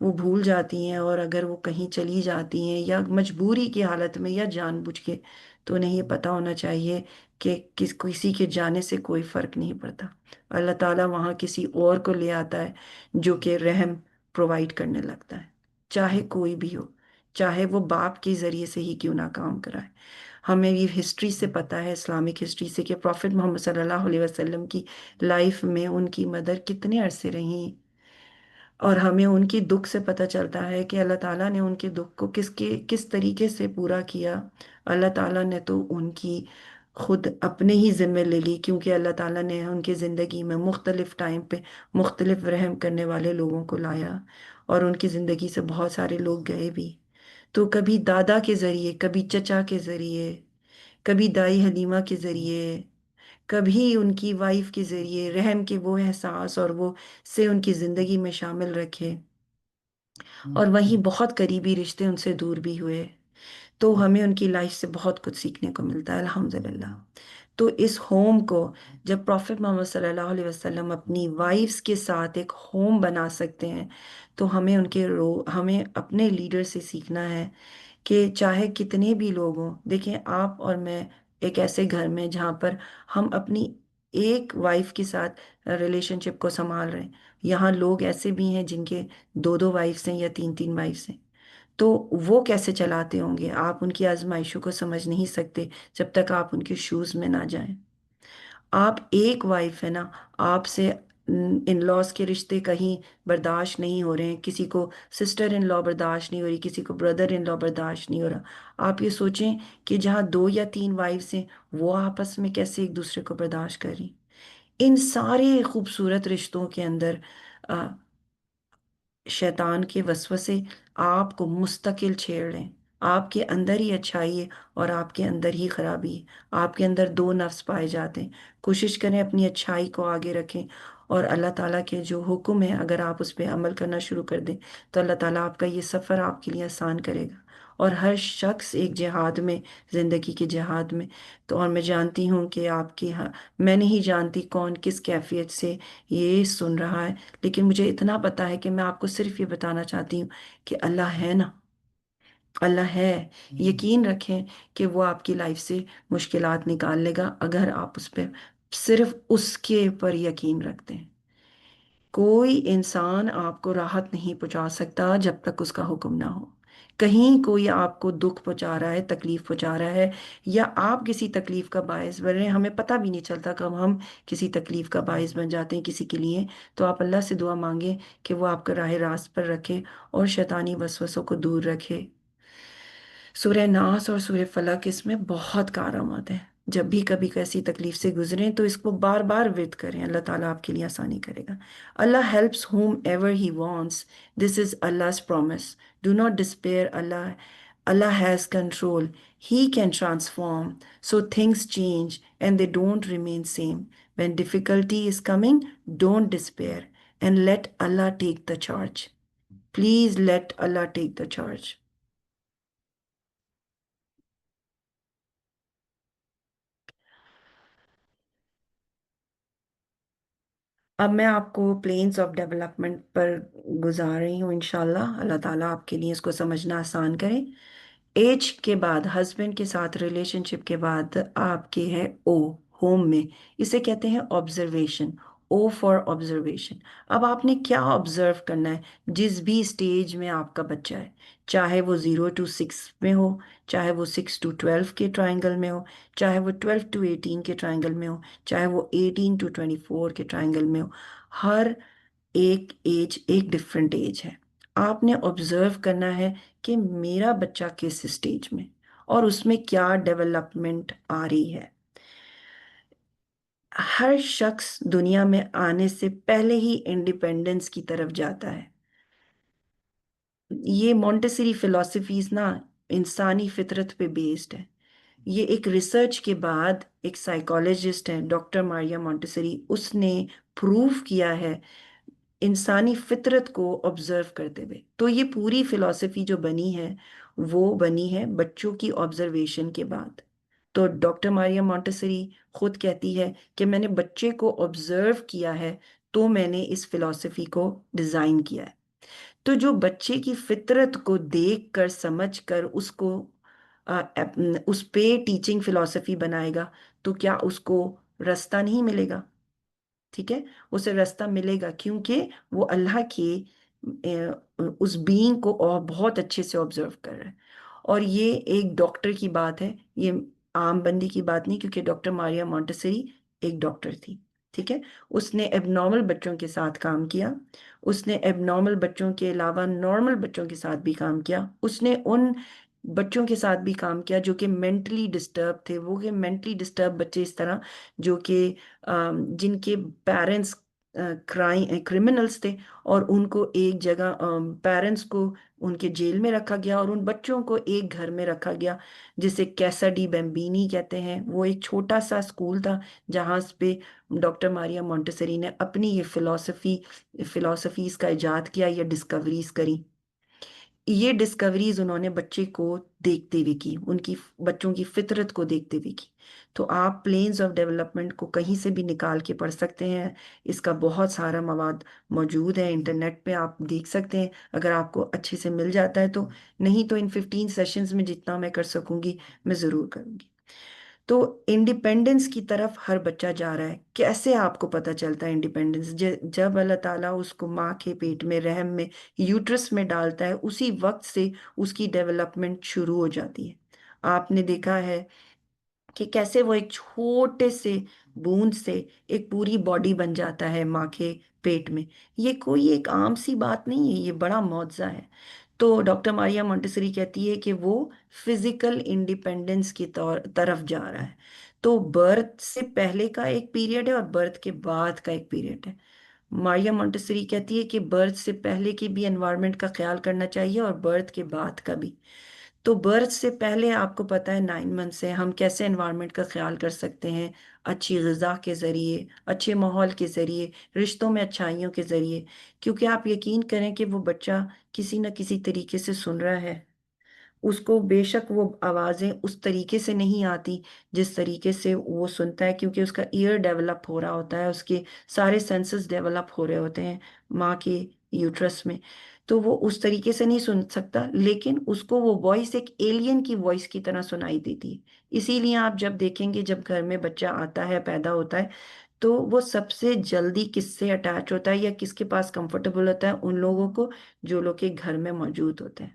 وہ بھول جاتی ہیں، اور اگر وہ کہیں چلی جاتی ہیں یا مجبوری کی حالت میں یا جان بوجھ کے، تو انہیں یہ پتہ ہونا چاہیے کہ کسی کے جانے سے کوئی فرق نہیں پڑتا، اللہ تعالیٰ وہاں کسی اور کو لے آتا ہے جو کہ رحم پرووائڈ کرنے لگتا ہے، چاہے کوئی بھی ہو، چاہے وہ باپ کے ذریعے سے ہی کیوں نہ کام کرائے۔ ہمیں یہ ہسٹری سے پتہ ہے، اسلامک ہسٹری سے، کہ پروفٹ محمد صلی اللہ علیہ وسلم کی لائف میں ان کی مدر کتنے عرصے رہیں، اور ہمیں ان کی دکھ سے پتہ چلتا ہے کہ اللہ تعالیٰ نے ان کے دکھ کو کس طریقے سے پورا کیا۔ اللہ تعالیٰ نے تو ان کی خود اپنے ہی ذمہ لے لی، کیونکہ اللہ تعالیٰ نے ان کی زندگی میں مختلف ٹائم پہ مختلف رحم کرنے والے لوگوں کو لایا، اور ان کی زندگی سے بہت سارے لوگ گئے بھی۔ تو کبھی دادا کے ذریعے، کبھی چچا کے ذریعے، کبھی دائی حلیمہ کے ذریعے، کبھی ان کی وائف کے ذریعے رحم کے وہ احساس اور وہ سے ان کی زندگی میں شامل رکھے، اور وہیں بہت قریبی رشتے ان سے دور بھی ہوئے۔ تو ہمیں ان کی لائف سے بہت کچھ سیکھنے کو ملتا ہے الحمدللہ۔ تو اس ہوم کو جب پروفٹ محمد صلی اللہ علیہ وسلم اپنی وائفز کے ساتھ ایک ہوم بنا سکتے ہیں، تو ہمیں ہمیں اپنے لیڈر سے سیکھنا ہے کہ چاہے کتنے بھی لوگ ہوں، دیکھیں آپ اور میں ایک ایسے گھر میں جہاں پر ہم اپنی ایک وائف کے ساتھ ریلیشن شپ کو سنبھال رہے ہیں، یہاں لوگ ایسے بھی ہیں جن کے دو دو وائفس ہیں یا تین تین وائفس ہیں، تو وہ کیسے چلاتے ہوں گے؟ آپ ان کی آزمائشوں کو سمجھ نہیں سکتے جب تک آپ ان کے شوز میں نہ جائیں۔ آپ ایک وائف ہے نا، آپ سے ان لاس کے رشتے کہیں برداشت نہیں ہو رہے ہیں، کسی کو سسٹر ان لا برداشت نہیں ہو رہی، کسی کو بردر ان لا برداشت نہیں ہو رہا، آپ یہ سوچیں کہ جہاں دو یا تین وائفس ہیں، وہ آپس میں کیسے ایک دوسرے کو برداشت کر رہی۔ ان سارے خوبصورت رشتوں کے اندر شیطان کے وسوسے آپ کو مستقل چھیڑ رہے ہیں، آپ کے اندر ہی اچھائی ہے اور آپ کے اندر ہی خرابی ہے، آپ کے اندر دو نفس پائے جاتے ہیں۔ کوشش کریں اپنی اچھائی کو آگے رکھیں، اور اللہ تعالیٰ کے جو حکم ہے اگر آپ اس پہ عمل کرنا شروع کر دیں تو اللہ تعالیٰ آپ کا یہ سفر آپ کے لیے آسان کرے گا۔ اور ہر شخص ایک جہاد میں، زندگی کے جہاد میں، تو اور میں جانتی ہوں کہ آپ کی میں نہیں جانتی کون کس کیفیت سے یہ سن رہا ہے، لیکن مجھے اتنا پتا ہے کہ میں آپ کو صرف یہ بتانا چاہتی ہوں کہ اللہ ہے نا، اللہ ہے، یقین رکھیں کہ وہ آپ کی لائف سے مشکلات نکال لے گا اگر آپ اس پہ صرف اس کے اوپر یقین رکھتے ہیں۔ کوئی انسان آپ کو راحت نہیں پہنچا سکتا جب تک اس کا حکم نہ ہو، کہیں کوئی آپ کو دکھ پہنچا رہا ہے، تکلیف پہنچا رہا ہے، یا آپ کسی تکلیف کا باعث بن رہے ہیں، ہمیں پتہ بھی نہیں چلتا کب ہم کسی تکلیف کا باعث بن جاتے ہیں کسی کے لیے، تو آپ اللہ سے دعا مانگیں کہ وہ آپ کا راہ راست پر رکھے اور شیطانی وسوسوں کو دور رکھے۔ سورہ ناس اور سورہ فلق اس میں بہت کارآمد ہے۔ جب بھی کبھی کیسی تکلیف سے گزریں تو اس کو بار بار ورد کریں، اللہ تعالیٰ آپ کے لیے آسانی کرے گا۔ Allah helps whomever he wants, this is Allah's promise. Do not despair. Allah has control. He can transform. So things change and they don't remain same. When difficulty is coming, don't despair and let Allah take the charge. Please let Allah take the charge. اب میں آپ کو پلینز آف ڈیولپمنٹ پر گزار رہی ہوں، انشاءاللہ اللہ تعالیٰ آپ کے لیے اس کو سمجھنا آسان کرے۔ ایج کے بعد، ہسبینڈ کے ساتھ ریلیشن شپ کے بعد آپ کے ہے او، ہوم میں، اسے کہتے ہیں آبزرویشن، او فار آبزرویشن۔ اب آپ نے کیا آبزرو کرنا ہے جس بھی اسٹیج میں آپ کا بچہ ہے، چاہے وہ 0 to 6 میں ہو، چاہے وہ 6 to 12 کے ٹرائنگل میں ہو، چاہے وہ 12 to 18 کے ٹرائنگل میں ہو، چاہے وہ 18 to 24 کے ٹرائنگل میں ہو، ہر ایک ایج ایک ڈفرینٹ ایج ہے۔ آپ نے آبزرو کرنا ہے کہ میرا بچہ کس اسٹیج میں اور اس میں کیا ڈیولپمنٹ آ رہی ہے۔ ہر شخص دنیا میں آنے سے پہلے ہی انڈیپینڈنس کی طرف جاتا ہے۔ یہ مونٹیسری فلسفیز نا انسانی فطرت پہ بیسڈ ہے۔ یہ ایک ریسرچ کے بعد ایک سائیکالوجسٹ ہے ڈاکٹر ماریا مونٹیسری، اس نے پروف کیا ہے انسانی فطرت کو آبزرو کرتے ہوئے۔ تو یہ پوری فلسفی جو بنی ہے وہ بنی ہے بچوں کی آبزرویشن کے بعد۔ تو ڈاکٹر ماریا مونٹیسری خود کہتی ہے کہ میں نے بچے کو آبزرو کیا ہے تو میں نے اس فلسفی کو ڈیزائن کیا ہے۔ تو جو بچے کی فطرت کو دیکھ کر سمجھ کر اس کو اس پہ ٹیچنگ فلسفی بنائے گا تو کیا اس کو رستہ نہیں ملے گا؟ ٹھیک ہے، اسے راستہ ملے گا، کیونکہ وہ اللہ کے اس بینگ کو اور بہت اچھے سے آبزرو کر رہا ہے۔ اور یہ ایک ڈاکٹر کی بات ہے، یہ عام بندی کی بات نہیں، کیونکہ ڈاکٹر ماریا مونٹیسری ایک ڈاکٹر تھی۔ ٹھیک ہے، اس نے ایب نارمل بچوں کے ساتھ کام کیا، اس نے ایب نارمل بچوں کے علاوہ نارمل بچوں کے ساتھ بھی کام کیا، اس نے ان بچوں کے ساتھ بھی کام کیا جو کہ مینٹلی ڈسٹرب تھے۔ وہ کہ مینٹلی ڈسٹرب بچے اس طرح جو کہ جن کے پیرنٹس کرمنلز تھے، اور ان کو ایک جگہ پیرنٹس کو ان کے جیل میں رکھا گیا اور ان بچوں کو ایک گھر میں رکھا گیا جسے کیسا ڈی بیمبینی کہتے ہیں۔ وہ ایک چھوٹا سا اسکول تھا جہاں پہ ڈاکٹر ماریا مونٹیسری نے اپنی یہ فلسفیز کا ایجاد کیا یا ڈسکوریز کری۔ یہ ڈسکوریز انہوں نے بچے کو دیکھتے ہوئے کی، ان کی بچوں کی فطرت کو دیکھتے ہوئے کی۔ تو آپ پلینز آف ڈیولپمنٹ کو کہیں سے بھی نکال کے پڑھ سکتے ہیں، اس کا بہت سارا مواد موجود ہے انٹرنیٹ پہ، آپ دیکھ سکتے ہیں اگر آپ کو اچھے سے مل جاتا ہے تو، نہیں تو ان 15 سیشنز میں جتنا میں کر سکوں گی میں ضرور کروں گی۔ تو انڈیپینڈنس کی طرف ہر بچہ جا رہا ہے۔ کیسے آپ کو پتہ چلتا ہے انڈیپینڈنس؟ جب اللہ تعالیٰ اس کو ماں کے پیٹ میں، رحم میں، یوٹرس میں ڈالتا ہے، اسی وقت سے اس کی ڈیولپمنٹ شروع ہو جاتی ہے۔ آپ نے دیکھا ہے کہ کیسے وہ ایک چھوٹے سے بوند سے ایک پوری باڈی بن جاتا ہے ماں کے پیٹ میں۔ یہ کوئی ایک عام سی بات نہیں ہے، یہ بڑا معجزہ ہے۔ تو ڈاکٹر ماریا مونٹیسری کہتی ہے کہ وہ فزیکل انڈیپینڈنس کی طرف جا رہا ہے۔ تو برتھ سے پہلے کا ایک پیریڈ ہے اور برتھ کے بعد کا ایک پیریڈ ہے۔ ماریا مونٹیسری کہتی ہے کہ برتھ سے پہلے کی بھی انوائرمنٹ کا خیال کرنا چاہیے اور برتھ کے بعد کا بھی۔ تو برتھ سے پہلے آپ کو پتہ ہے 9 منتھ سے ہم کیسے انوائرمنٹ کا خیال کر سکتے ہیں، اچھی غذا کے ذریعے، اچھے ماحول کے ذریعے، رشتوں میں اچھائیوں کے ذریعے، کیونکہ آپ یقین کریں کہ وہ بچہ کسی نہ کسی طریقے سے سن رہا ہے۔ اس کو بے شک وہ آوازیں اس طریقے سے نہیں آتی جس طریقے سے وہ سنتا ہے، کیونکہ اس کا ایئر ڈیولپ ہو رہا ہوتا ہے، اس کے سارے سینسز ڈیولپ ہو رہے ہوتے ہیں ماں کے یوٹرس میں، تو وہ اس طریقے سے نہیں سن سکتا، لیکن اس کو وہ وائس ایک ایلین کی وائس کی طرح سنائی دیتی ہے۔ اسی لیے آپ جب دیکھیں گے جب گھر میں بچہ آتا ہے، پیدا ہوتا ہے، تو وہ سب سے جلدی کس سے اٹیچ ہوتا ہے یا کس کے پاس کمفرٹیبل ہوتا ہے؟ ان لوگوں کو جو لوگ کے گھر میں موجود ہوتے ہیں۔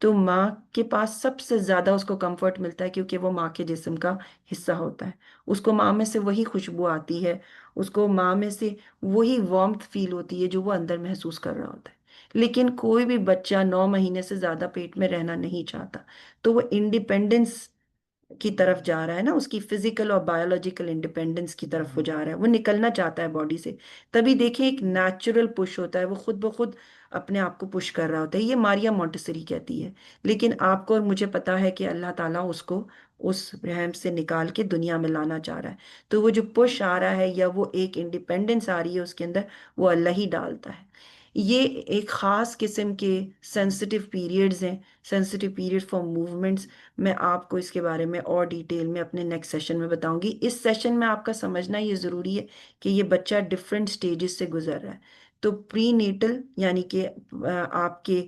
تو ماں کے پاس سب سے زیادہ اس کو کمفرٹ ملتا ہے کیونکہ وہ ماں کے جسم کا حصہ ہوتا ہے. اس کو ماں میں سے وہی خوشبو آتی ہے، اس کو ماں میں سے وہی وارمتھ فیل ہوتی ہے جو وہ اندر محسوس کر رہا ہوتا ہے. لیکن کوئی بھی بچہ 9 مہینے سے زیادہ پیٹ میں رہنا نہیں چاہتا، تو وہ انڈیپینڈنس کی طرف جا رہا ہے نا، اس کی فزیکل اور بایولوجیکل انڈیپینڈنس کی طرف وہ جا رہا ہے، وہ نکلنا چاہتا ہے باڈی سے. تبھی دیکھیں ایک نیچرل پش ہوتا ہے، وہ خود بخود اپنے آپ کو پش کر رہا ہوتا ہے. یہ ماریا مونٹیسری کہتی ہے. لیکن آپ کو اور مجھے پتا ہے کہ اللہ تعالیٰ اس کو اس رحم سے نکال کے دنیا میں لانا چاہ رہا ہے. تو وہ جو پش آ رہا ہے یا وہ ایک انڈیپینڈنس آ رہی ہے اس کے اندر، وہ اللہ ہی ڈالتا ہے. یہ ایک خاص قسم کے سینسٹیو پیریڈز ہیں، سینسٹیو پیریڈ فار موومنٹس. میں آپ کو اس کے بارے میں اور ڈیٹیل میں اپنے نیکسٹ سیشن میں بتاؤں گی. اس سیشن میں آپ کا سمجھنا یہ ضروری ہے کہ یہ بچہ ڈفرینٹ سٹیجز سے گزر رہا ہے. تو پری نیٹل یعنی کہ آپ کے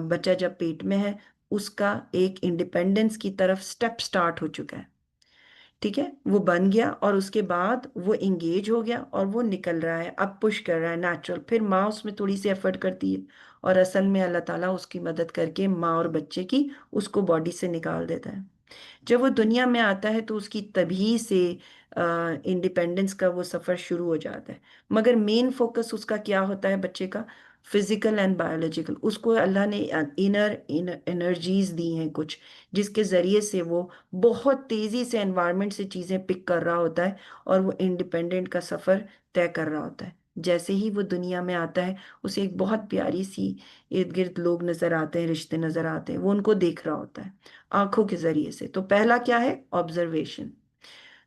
بچہ جب پیٹ میں ہے، اس کا ایک انڈیپینڈنس کی طرف سٹیپ سٹارٹ ہو چکا ہے. ٹھیک ہے، وہ بن گیا اور اس کے بعد وہ انگیج ہو گیا اور وہ نکل رہا ہے، اب پش کر رہا ہے نیچرل. پھر ماں اس میں تھوڑی سی ایفرٹ کرتی ہے اور اصل میں اللہ تعالیٰ اس کی مدد کر کے ماں اور بچے کی اس کو باڈی سے نکال دیتا ہے. جب وہ دنیا میں آتا ہے تو اس کی تبھی سے انڈیپینڈنس کا وہ سفر شروع ہو جاتا ہے. مگر مین فوکس اس کا کیا ہوتا ہے بچے کا؟ Physical and biological. اس کو اللہ نے انر انرجیز دی ہیں کچھ، جس کے ذریعے سے وہ بہت تیزی سے انوائرمنٹ سے چیزیں پک کر رہا ہوتا ہے اور وہ انڈیپینڈنٹ کا سفر طے کر رہا ہوتا ہے. جیسے ہی وہ دنیا میں آتا ہے، اسے ایک بہت پیاری سی ارد گرد لوگ نظر آتے ہیں، رشتے نظر آتے ہیں، وہ ان کو دیکھ رہا ہوتا ہے آنکھوں کے ذریعے سے. تو پہلا کیا ہے؟ آبزرویشن.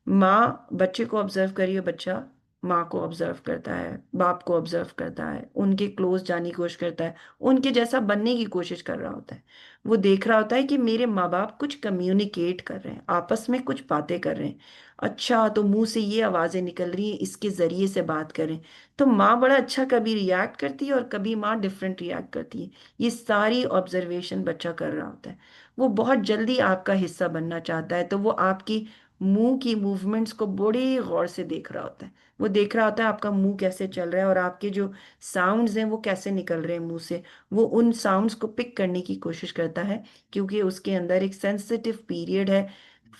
ماں بچے کو آبزرو کریے، بچہ ماں کو آبزرو کرتا ہے، باپ کو آبزرو کرتا ہے، ان کے کلوز جانے کی کوشش کرتا ہے، ان کے جیسا بننے کی کوشش کر رہا ہوتا ہے. وہ دیکھ رہا ہوتا ہے کہ میرے ماں باپ کچھ کمیونیکیٹ کر رہے ہیں، آپس میں کچھ باتیں کر رہے ہیں. اچھا، تو منہ سے یہ آوازیں نکل رہی ہیں، اس کے ذریعے سے بات کر رہے ہیں. تو ماں بڑا اچھا کبھی ریاکٹ کرتی ہے اور کبھی ماں ڈفرینٹ ریاکٹ کرتی ہے. یہ ساری آبزرویشن بچہ کر رہا ہوتا ہے. وہ بہت جلدی آپ کا حصہ بننا چاہتا ہے، تو وہ آپ کی منہ کی موومنٹس کو بڑی غور سے دیکھ رہا ہوتا ہے. وہ دیکھ رہا ہوتا ہے آپ کا منہ کیسے چل رہا ہے اور آپ کے جو ساؤنڈز ہیں وہ کیسے نکل رہے ہیں منہ سے. وہ ان ساؤنڈز کو پک کرنے کی کوشش کرتا ہے کیونکہ اس کے اندر ایک سینسٹیو پیریڈ ہے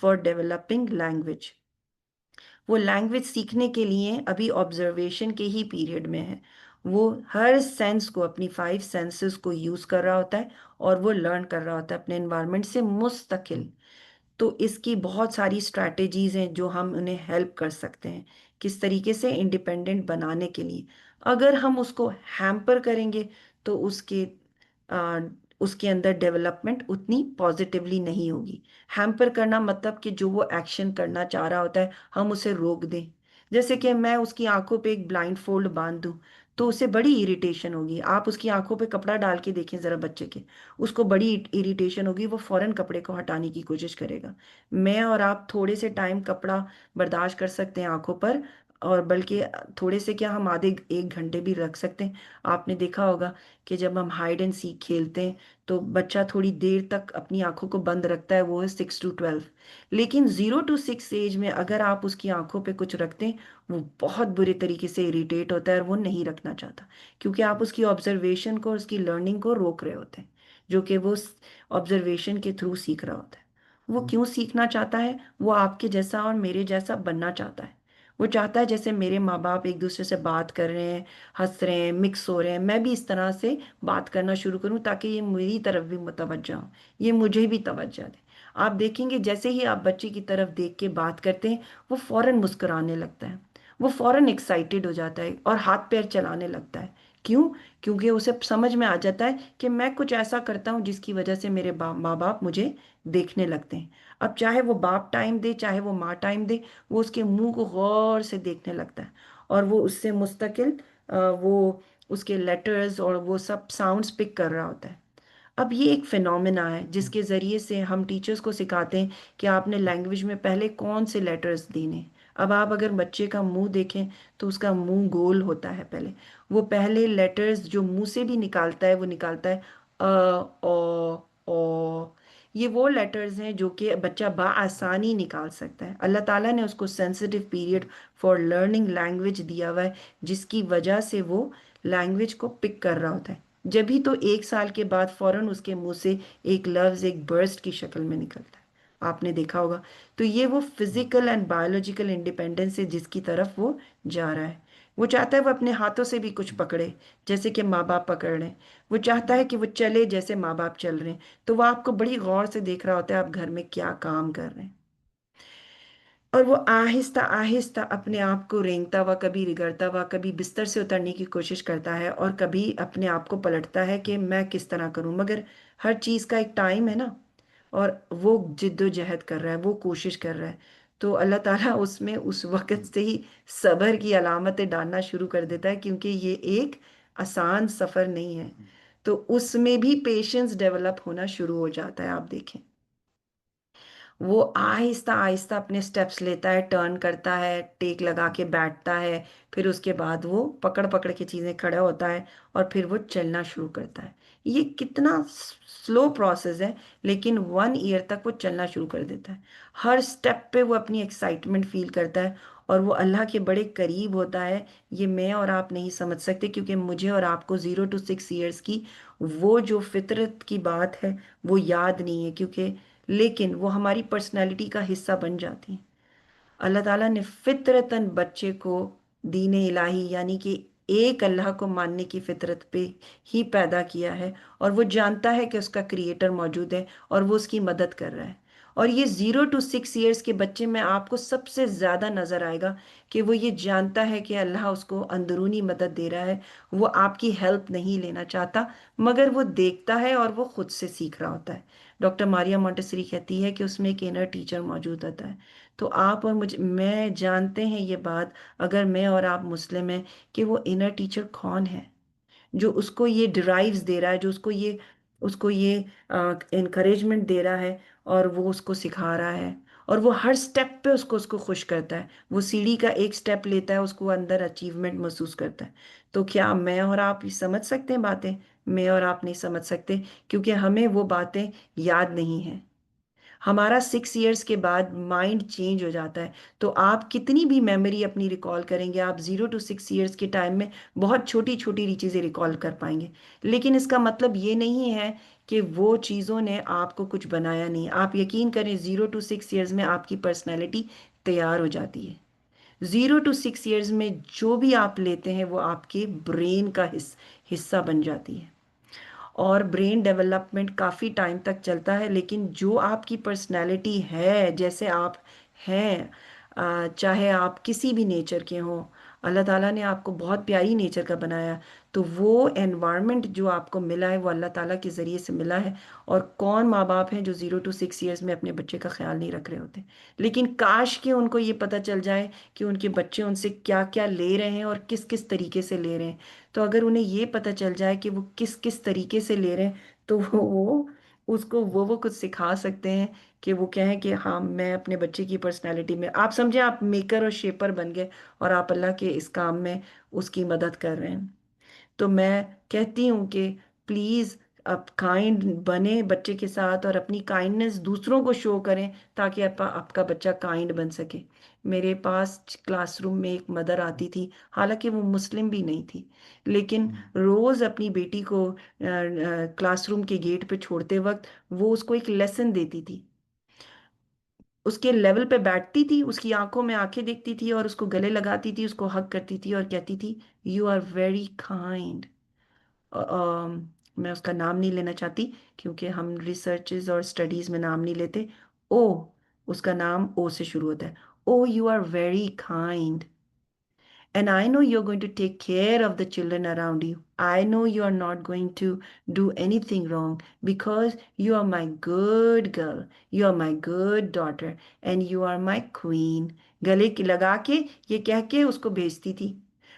فار ڈیولپنگ لینگویج. وہ لینگویج سیکھنے کے لیے ابھی آبزرویشن کے ہی پیریڈ میں ہے. وہ ہر سینس کو، اپنی 5 سینسز کو یوز کر رہا ہوتا ہے اور وہ لرن کر رہا ہوتا ہے اپنے انوائرمنٹ سے مستقل. تو اس کی بہت ساری اسٹریٹجیز ہیں جو ہم انہیں ہیلپ کر سکتے ہیں کس طریقے سے انڈیپینڈنٹ بنانے کے لیے. اگر ہم اس کو ہیمپر کریں گے تو آ، اس کے اندر ڈیولپمنٹ اتنی پازیٹیولی نہیں ہوگی. ہیمپر کرنا مطلب کہ جو وہ ایکشن کرنا چاہ رہا ہوتا ہے ہم اسے روک دیں. جیسے کہ میں اس کی آنکھوں پہ ایک بلائنڈ فولڈ باندھ دوں تو اسے بڑی اریٹیشن ہوگی. آپ اس کی آنکھوں پہ کپڑا ڈال کے دیکھیں ذرا بچے کے، اس کو بڑی اریٹیشن ہوگی، وہ فوراً کپڑے کو ہٹانے کی کوشش کرے گا. میں اور آپ تھوڑے سے ٹائم کپڑا برداشت کر سکتے ہیں آنکھوں پر، اور بلکہ تھوڑے سے کیا ہم آدھے 1 گھنٹے بھی رکھ سکتے ہیں. آپ نے دیکھا ہوگا کہ جب ہم ہائیڈ اینڈ سیک کھیلتے ہیں تو بچہ تھوڑی دیر تک اپنی آنکھوں کو بند رکھتا ہے، وہ ہے 6 to 12. لیکن 0 to 6 ایج میں اگر آپ اس کی آنکھوں پہ کچھ رکھتے ہیں، وہ بہت برے طریقے سے اریٹیٹ ہوتا ہے اور وہ نہیں رکھنا چاہتا کیونکہ آپ اس کی آبزرویشن کو اور اس کی لرننگ کو روک رہے ہوتے ہیں، جو کہ وہ آبزرویشن کے تھرو سیکھ رہا ہوتا ہے. وہ کیوں سیکھنا چاہتا ہے؟ وہ آپ کے جیسا اور میرے جیسا بننا چاہتا ہے. وہ چاہتا ہے جیسے میرے ماں باپ ایک دوسرے سے بات کر رہے ہیں، ہنس رہے ہیں، مکس ہو رہے ہیں، میں بھی اس طرح سے بات کرنا شروع کروں تاکہ یہ میری طرف بھی متوجہ ہوں، یہ مجھے بھی توجہ دیں. آپ دیکھیں گے جیسے ہی آپ بچے کی طرف دیکھ کے بات کرتے ہیں، وہ فوراً مسکرانے لگتا ہے، وہ فوراً ایکسائٹیڈ ہو جاتا ہے اور ہاتھ پیر چلانے لگتا ہے. کیوں؟ کیونکہ اسے سمجھ میں آ جاتا ہے کہ میں کچھ ایسا کرتا ہوں جس کی وجہ سے میرے ماں باپ مجھے دیکھنے لگتے ہیں. اب چاہے وہ باپ ٹائم دے چاہے وہ ماں ٹائم دے، وہ اس کے منہ کو غور سے دیکھنے لگتا ہے اور وہ اس سے مستقل وہ اس کے لیٹرز اور وہ سب ساؤنڈز پک کر رہا ہوتا ہے. اب یہ ایک فینومینا ہے جس کے ذریعے سے ہم ٹیچرز کو سکھاتے ہیں کہ آپ نے لینگویج میں پہلے کون سے لیٹرز دینے. اب آپ اگر بچے کا منہ دیکھیں تو اس کا منہ گول ہوتا ہے. پہلے وہ پہلے لیٹرز جو منہ سے بھی نکالتا ہے وہ نکالتا ہے او. یہ وہ لیٹرز ہیں جو کہ بچہ بآسانی نکال سکتا ہے. اللہ تعالیٰ نے اس کو sensitive period for learning language دیا ہوا ہے جس کی وجہ سے وہ لینگویج کو پک کر رہا ہوتا ہے. جب ہی تو 1 سال کے بعد فوراً اس کے منہ سے ایک لفظ ایک برسٹ کی شکل میں نکلتا ہے، آپ نے دیکھا ہوگا۔ تو یہ وہ فزیکل اینڈ بایولوجیکل انڈیپینڈنس ہے جس کی طرف وہ جا رہا ہے۔ وہ چاہتا ہے وہ اپنے ہاتھوں سے بھی کچھ پکڑے، جیسے کہ ماں باپ پکڑ رہے ہیں۔ وہ چاہتا ہے کہ وہ چلے جیسے ماں باپ چل رہے ہیں۔ تو وہ آپ کو بڑی غور سے دیکھ رہا ہوتا ہے آپ گھر میں کیا کام کر رہے ہیں، اور وہ آہستہ آہستہ اپنے آپ کو رینگتا ہوا، کبھی رگڑتا ہوا، کبھی بستر سے اترنے کی کوشش کرتا ہے، اور کبھی اپنے آپ کو پلٹتا ہے کہ میں کس طرح کروں، مگر ہر چیز کا ایک ٹائم ہے نا، اور وہ جد و جہد کر رہا ہے، وہ کوشش کر رہا ہے۔ تو اللہ تعالیٰ اس میں اس وقت سے ہی صبر کی علامتیں ڈالنا شروع کر دیتا ہے، کیونکہ یہ ایک آسان سفر نہیں ہے۔ تو اس میں بھی پیشنس ڈیولپ ہونا شروع ہو جاتا ہے، آپ دیکھیں وہ آہستہ آہستہ اپنے سٹیپس لیتا ہے، ٹرن کرتا ہے، ٹیک لگا کے بیٹھتا ہے، پھر اس کے بعد وہ پکڑ پکڑ کے چیزیں کھڑا ہوتا ہے، اور پھر وہ چلنا شروع کرتا ہے۔ یہ کتنا سلو پروسیس ہے، لیکن 1 ایئر تک وہ چلنا شروع کر دیتا ہے۔ ہر سٹیپ پہ وہ اپنی ایکسائٹمنٹ فیل کرتا ہے، اور وہ اللہ کے بڑے قریب ہوتا ہے۔ یہ میں اور آپ نہیں سمجھ سکتے، کیونکہ مجھے اور آپ کو 0 to 6 ایئرس کی وہ جو فطرت کی بات ہے وہ یاد نہیں ہے، کیونکہ لیکن وہ ہماری پرسنالٹی کا حصہ بن جاتی ہیں۔ اللہ تعالیٰ نے فطرتاً بچے کو دین الہی یعنی کہ ایک اللہ کو ماننے کی فطرت پہ ہی پیدا کیا ہے، اور وہ جانتا ہے کہ اس کا کریٹر موجود ہے اور وہ اس کی مدد کر رہا ہے۔ اور یہ 0 to 6 ایئرس کے بچے میں آپ کو سب سے زیادہ نظر آئے گا کہ وہ یہ جانتا ہے کہ اللہ اس کو اندرونی مدد دے رہا ہے، وہ آپ کی ہیلپ نہیں لینا چاہتا، مگر وہ دیکھتا ہے اور وہ خود سے سیکھ رہا ہوتا ہے۔ ڈاکٹر ماریا مونٹیسری کہتی ہے کہ اس میں ایک انر ٹیچر موجود ہوتا ہے۔ تو آپ اور میں جانتے ہیں یہ بات، اگر میں اور آپ مسلم ہیں، کہ وہ انر ٹیچر کون ہے جو اس کو یہ ڈرائیوز دے رہا ہے، جو اس کو یہ انکریجمنٹ دے رہا ہے، اور وہ اس کو سکھا رہا ہے، اور وہ ہر سٹیپ پہ اس کو خوش کرتا ہے۔ وہ سیڑھی کا ایک سٹیپ لیتا ہے، اس کو اندر اچیومنٹ محسوس کرتا ہے۔ تو کیا میں اور آپ یہ سمجھ سکتے ہیں باتیں؟ میں اور آپ نہیں سمجھ سکتے، کیونکہ ہمیں وہ باتیں یاد نہیں ہیں۔ ہمارا 6 ایئرس کے بعد مائنڈ چینج ہو جاتا ہے۔ تو آپ کتنی بھی میموری اپنی ریکال کریں گے، آپ 0 to 6 ایئرس کے ٹائم میں بہت چھوٹی چھوٹی چیزیں ریکال کر پائیں گے، لیکن اس کا مطلب یہ نہیں ہے کہ وہ چیزوں نے آپ کو کچھ بنایا نہیں۔ آپ یقین کریں 0 to 6 ایئرس میں آپ کی پرسنالٹی تیار ہو جاتی ہے۔ 0 to 6 ایئرس میں جو بھی آپ لیتے ہیں وہ آپ کے برین کا حصہ بن جاتی ہے، اور برین ڈیولپمنٹ کافی ٹائم تک چلتا ہے، لیکن جو آپ کی پرسنالٹی ہے، جیسے آپ ہیں، چاہے آپ کسی بھی نیچر کے ہوں، اللہ تعالیٰ نے آپ کو بہت پیاری نیچر کا بنایا، تو وہ انوائرمنٹ جو آپ کو ملا ہے وہ اللہ تعالیٰ کے ذریعے سے ملا ہے۔ اور کون ماں باپ ہیں جو 0 to 6 ایئرس میں اپنے بچے کا خیال نہیں رکھ رہے ہوتے؟ لیکن کاش کہ ان کو یہ پتہ چل جائے کہ ان کے بچے ان سے کیا کیا لے رہے ہیں اور کس کس طریقے سے لے رہے ہیں۔ تو اگر انہیں یہ پتہ چل جائے کہ وہ کس کس طریقے سے لے رہے ہیں، تو وہ اس کو وہ کچھ سکھا سکتے ہیں کہ وہ کہیں کہ ہاں میں اپنے بچے کی پرسنالٹی میں، آپ سمجھیں آپ میکر اور شیپر بن گئے، اور آپ اللہ کے اس کام میں اس کی مدد کر رہے ہیں۔ تو میں کہتی ہوں کہ پلیز آپ کائنڈ بنیں بچے کے ساتھ، اور اپنی کائنڈنس دوسروں کو شو کریں، تاکہ آپ کا بچہ کائنڈ بن سکے۔ میرے پاس کلاس روم میں ایک مدر آتی تھی، حالانکہ وہ مسلم بھی نہیں تھی، لیکن روز اپنی بیٹی کو کلاس روم کے گیٹ پہ چھوڑتے وقت وہ اس کو ایک لیسن دیتی تھی۔ اس کے لیول پہ بیٹھتی تھی، اس کی آنکھوں میں آنکھیں دیکھتی تھی، اور اس کو گلے لگاتی تھی، اس کو ہگ کرتی تھی، اور کہتی تھی یو آر ویری کائنڈ۔ میں اس کا نام نہیں لینا چاہتی، کیونکہ ہم ریسرچز اور اسٹڈیز میں نام نہیں لیتے۔ او، اس کا نام او سے شروع ہوتا ہے۔ Oh you are very kind, and I know you're going to take care of the children around you. I know you are not going to do anything wrong, because you are my good girl. You are my good daughter. And you are my queen. گلے کی لگا کے یہ کہہ کے اس کو بھیجتی تھی۔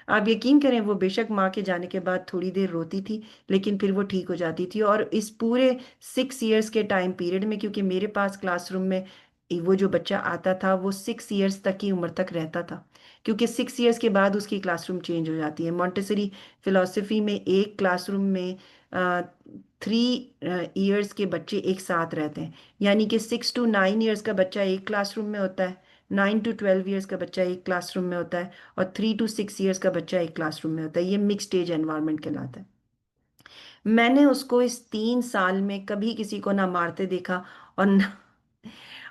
آپ یقین کریں وہ بے شک ماں کے جانے کے بعد تھوڑی دیر روتی تھی، لیکن پھر وہ ٹھیک ہو جاتی تھی۔ اور اس پورے 6 ایئرس کے ٹائم پیریڈ میں، کیونکہ میرے پاس کلاس روم میں وہ جو بچہ آتا تھا وہ 6 ایئرس تک کی عمر تک رہتا تھا، کیونکہ 6 ایئرس کے بعد اس کی کلاس روم چینج ہو جاتی ہے۔ مونٹیسری فلاسفی میں ایک کلاس روم میں 3 ایئرس کے بچے ایک ساتھ رہتے ہیں، یعنی کہ 6 to 9 ایئرس کا بچہ ایک کلاس روم میں ہوتا ہے، 9 to 12 ایئرس کا بچہ ایک کلاس روم میں ہوتا ہے، اور 3 to 6 ایئرس کا بچہ ایک کلاس روم میں ہوتا ہے۔ یہ مکسڈ ایج انوائرمنٹ کہلاتا ہے۔ میں نے اس کو اس 3 سال میں کبھی کسی کو نہ مارتے دیکھا اور نہ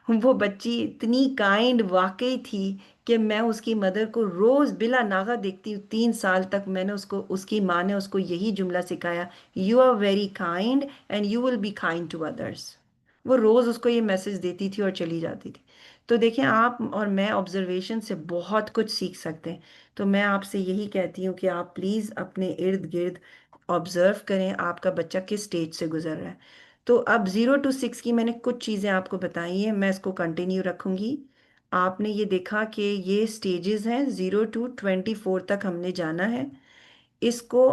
وہ بچی اتنی کائنڈ واقعی تھی کہ میں اس کی مدر کو روز بلا ناغہ دیکھتی ہوں. 3 سال تک میں نے اس کو، اس کی ماں نے اس کو یہی جملہ سکھایا: you are very kind and you will be kind to others. وہ روز اس کو یہ میسج دیتی تھی اور چلی جاتی تھی. تو دیکھیں، آپ اور میں آبزرویشن سے بہت کچھ سیکھ سکتے ہیں. تو میں آپ سے یہی کہتی ہوں کہ آپ پلیز اپنے ارد گرد آبزرو کریں آپ کا بچہ کس سٹیج سے گزر رہا ہے. تو اب 0 to 6 کی میں نے کچھ چیزیں آپ کو بتائی ہیں، میں اس کو کنٹینیو رکھوں گی. آپ نے یہ دیکھا کہ یہ سٹیجز ہیں، 0 to 24 تک ہم نے جانا ہے. اس کو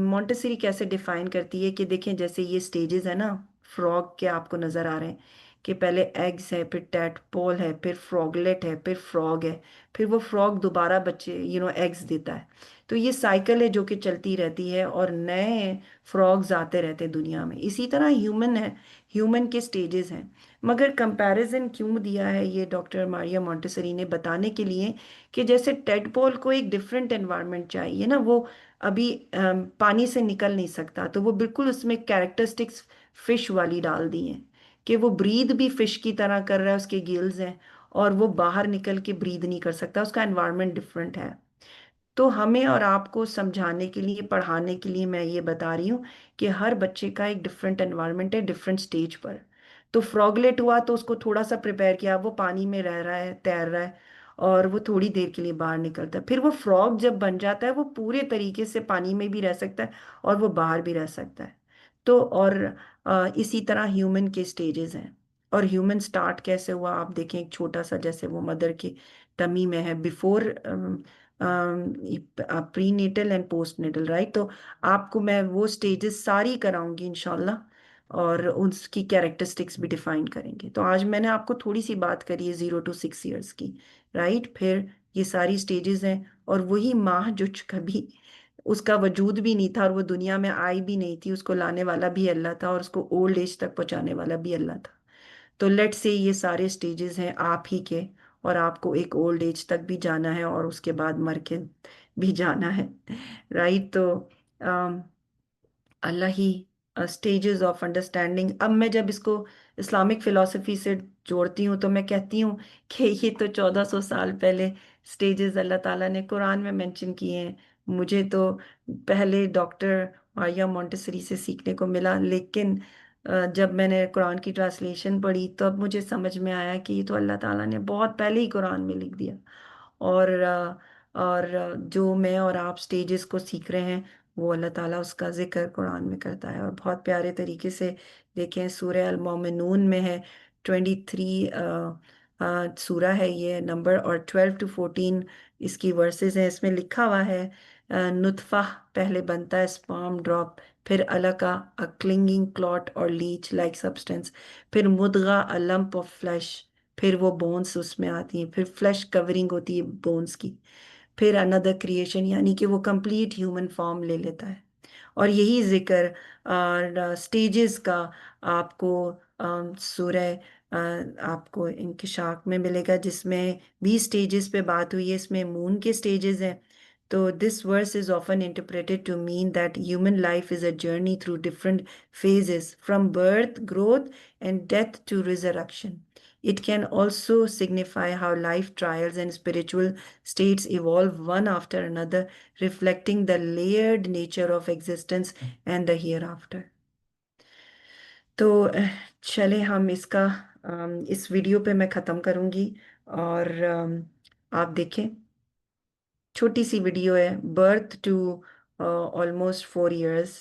مونٹیسری کیسے ڈیفائن کرتی ہے کہ دیکھیں جیسے یہ سٹیجز ہیں نا، فراگ کے آپ کو نظر آ رہے ہیں کہ پہلے ایگز ہے، پھر ٹیڈپول ہے، پھر فراگلیٹ ہے، پھر فراگ ہے، پھر وہ فراگ دوبارہ بچے ایگز دیتا ہے. تو یہ سائیکل ہے جو کہ چلتی رہتی ہے اور نئے فراگز آتے رہتے ہیں دنیا میں. اسی طرح ہیومن ہے، ہیومن کے سٹیجز ہیں. مگر کمپیریزن کیوں دیا ہے یہ ڈاکٹر ماریا مونٹیسری نے؟ بتانے کے لیے کہ جیسے ٹیڈپول کو ایک ڈفرینٹ انوائرمنٹ چاہیے نا، وہ ابھی پانی سے نکل نہیں سکتا، تو وہ بالکل اس میں کیریکٹرسٹکس فش والی ڈال دی ہیں کہ وہ برید بھی فش کی طرح کر رہا ہے، اس کے گلز ہیں، اور وہ باہر نکل کے برید نہیں کر سکتا، اس کا انوائرمنٹ ڈفرینٹ ہے. تو ہمیں اور آپ کو سمجھانے کے لیے، پڑھانے کے لیے میں یہ بتا رہی ہوں کہ ہر بچے کا ایک ڈفرینٹ انوائرمنٹ ہے ڈفرینٹ سٹیج پر. تو فروگلیٹ ہوا تو اس کو تھوڑا سا پریپیئر کیا، وہ پانی میں رہ رہا ہے، تیر رہا ہے، اور وہ تھوڑی دیر کے لیے باہر نکلتا ہے. پھر وہ فراگ جب بن جاتا ہے وہ پورے طریقے سے پانی میں بھی رہ سکتا ہے اور وہ باہر بھی رہ سکتا ہے. تو اور اسی طرح ہیومن کے سٹیجز ہیں. اور ہیومن سٹارٹ کیسے ہوا؟ آپ دیکھیں ایک چھوٹا سا، جیسے وہ مدر کی ٹمی میں ہے، before prenatal and postnatal, right? تو آپ کو میں وہ سٹیجز ساری کراؤں گی انشاءاللہ، اور اس کی کیریکٹرسٹکس بھی ڈیفائن کریں گے. تو آج میں نے آپ کو تھوڑی سی بات کری ہے 0 to 6 ایئرس کی، رائٹ؟ پھر یہ ساری سٹیجز ہیں، اور وہی ماں جو کبھی اس کا وجود بھی نہیں تھا اور وہ دنیا میں آئی بھی نہیں تھی، اس کو لانے والا بھی اللہ تھا اور اس کو اولڈ ایج تک پہنچانے والا بھی اللہ تھا. تو لیٹ سے یہ سارے سٹیجز ہیں آپ ہی کے، اور آپ کو ایک اولڈ ایج تک بھی جانا ہے اور اس کے بعد مر کے بھی جانا ہے، رائٹ؟ تو اللہ ہی اسٹیجز آف انڈرسٹینڈنگ. اب میں جب اس کو اسلامک فلاسفی سے جوڑتی ہوں تو میں کہتی ہوں کہ یہ تو 1400 سال پہلے سٹیجز اللہ تعالیٰ نے قرآن میں مینشن کیے ہیں. مجھے تو پہلے ڈاکٹر ماریا مونٹیسری سے سیکھنے کو ملا، لیکن جب میں نے قرآن کی ٹرانسلیشن پڑھی تو اب مجھے سمجھ میں آیا کہ یہ تو اللہ تعالیٰ نے بہت پہلے ہی قرآن میں لکھ دیا. اور جو میں اور آپ سٹیجز کو سیکھ رہے ہیں وہ اللہ تعالیٰ اس کا ذکر قرآن میں کرتا ہے، اور بہت پیارے طریقے سے. دیکھیں سورہ المومنون میں ہے، 23 سورہ ہے یہ نمبر، اور 12 to 14 اس کی ورسز ہیں. اس میں لکھا ہوا ہے نطفہ پہلے بنتا ہے، اسپام ڈراپ، پھر علقہ کلنگنگ کلاٹ اور لیچ لائک سبسٹینس، پھر مدغہ لمپ آف فلیش، پھر وہ بونس اس میں آتی ہیں، پھر فلیش کورنگ ہوتی ہے بونس کی، پھر اندر کریشن، یعنی کہ وہ کمپلیٹ ہیومن فارم لے لیتا ہے. اور یہی ذکر سٹیجز کا آپ کو سورہ آپ کو انکشاف میں ملے گا، جس میں بھی سٹیجز پہ بات ہوئی ہے. اس میں مون کے سٹیجز ہیں. تو this verse is often interpreted to mean that human life is a journey through different phases from birth, growth, and death to resurrection. It can also signify how life trials and spiritual states evolve one after another, reflecting the layered nature of existence and the hereafter. تو چلے ہم اس کا اس ویڈیو پہ میں ختم کروں گی، اور آپ دیکھیں چھوٹی سی ویڈیو ہے، برتھ ٹو آلموسٹ 4 years.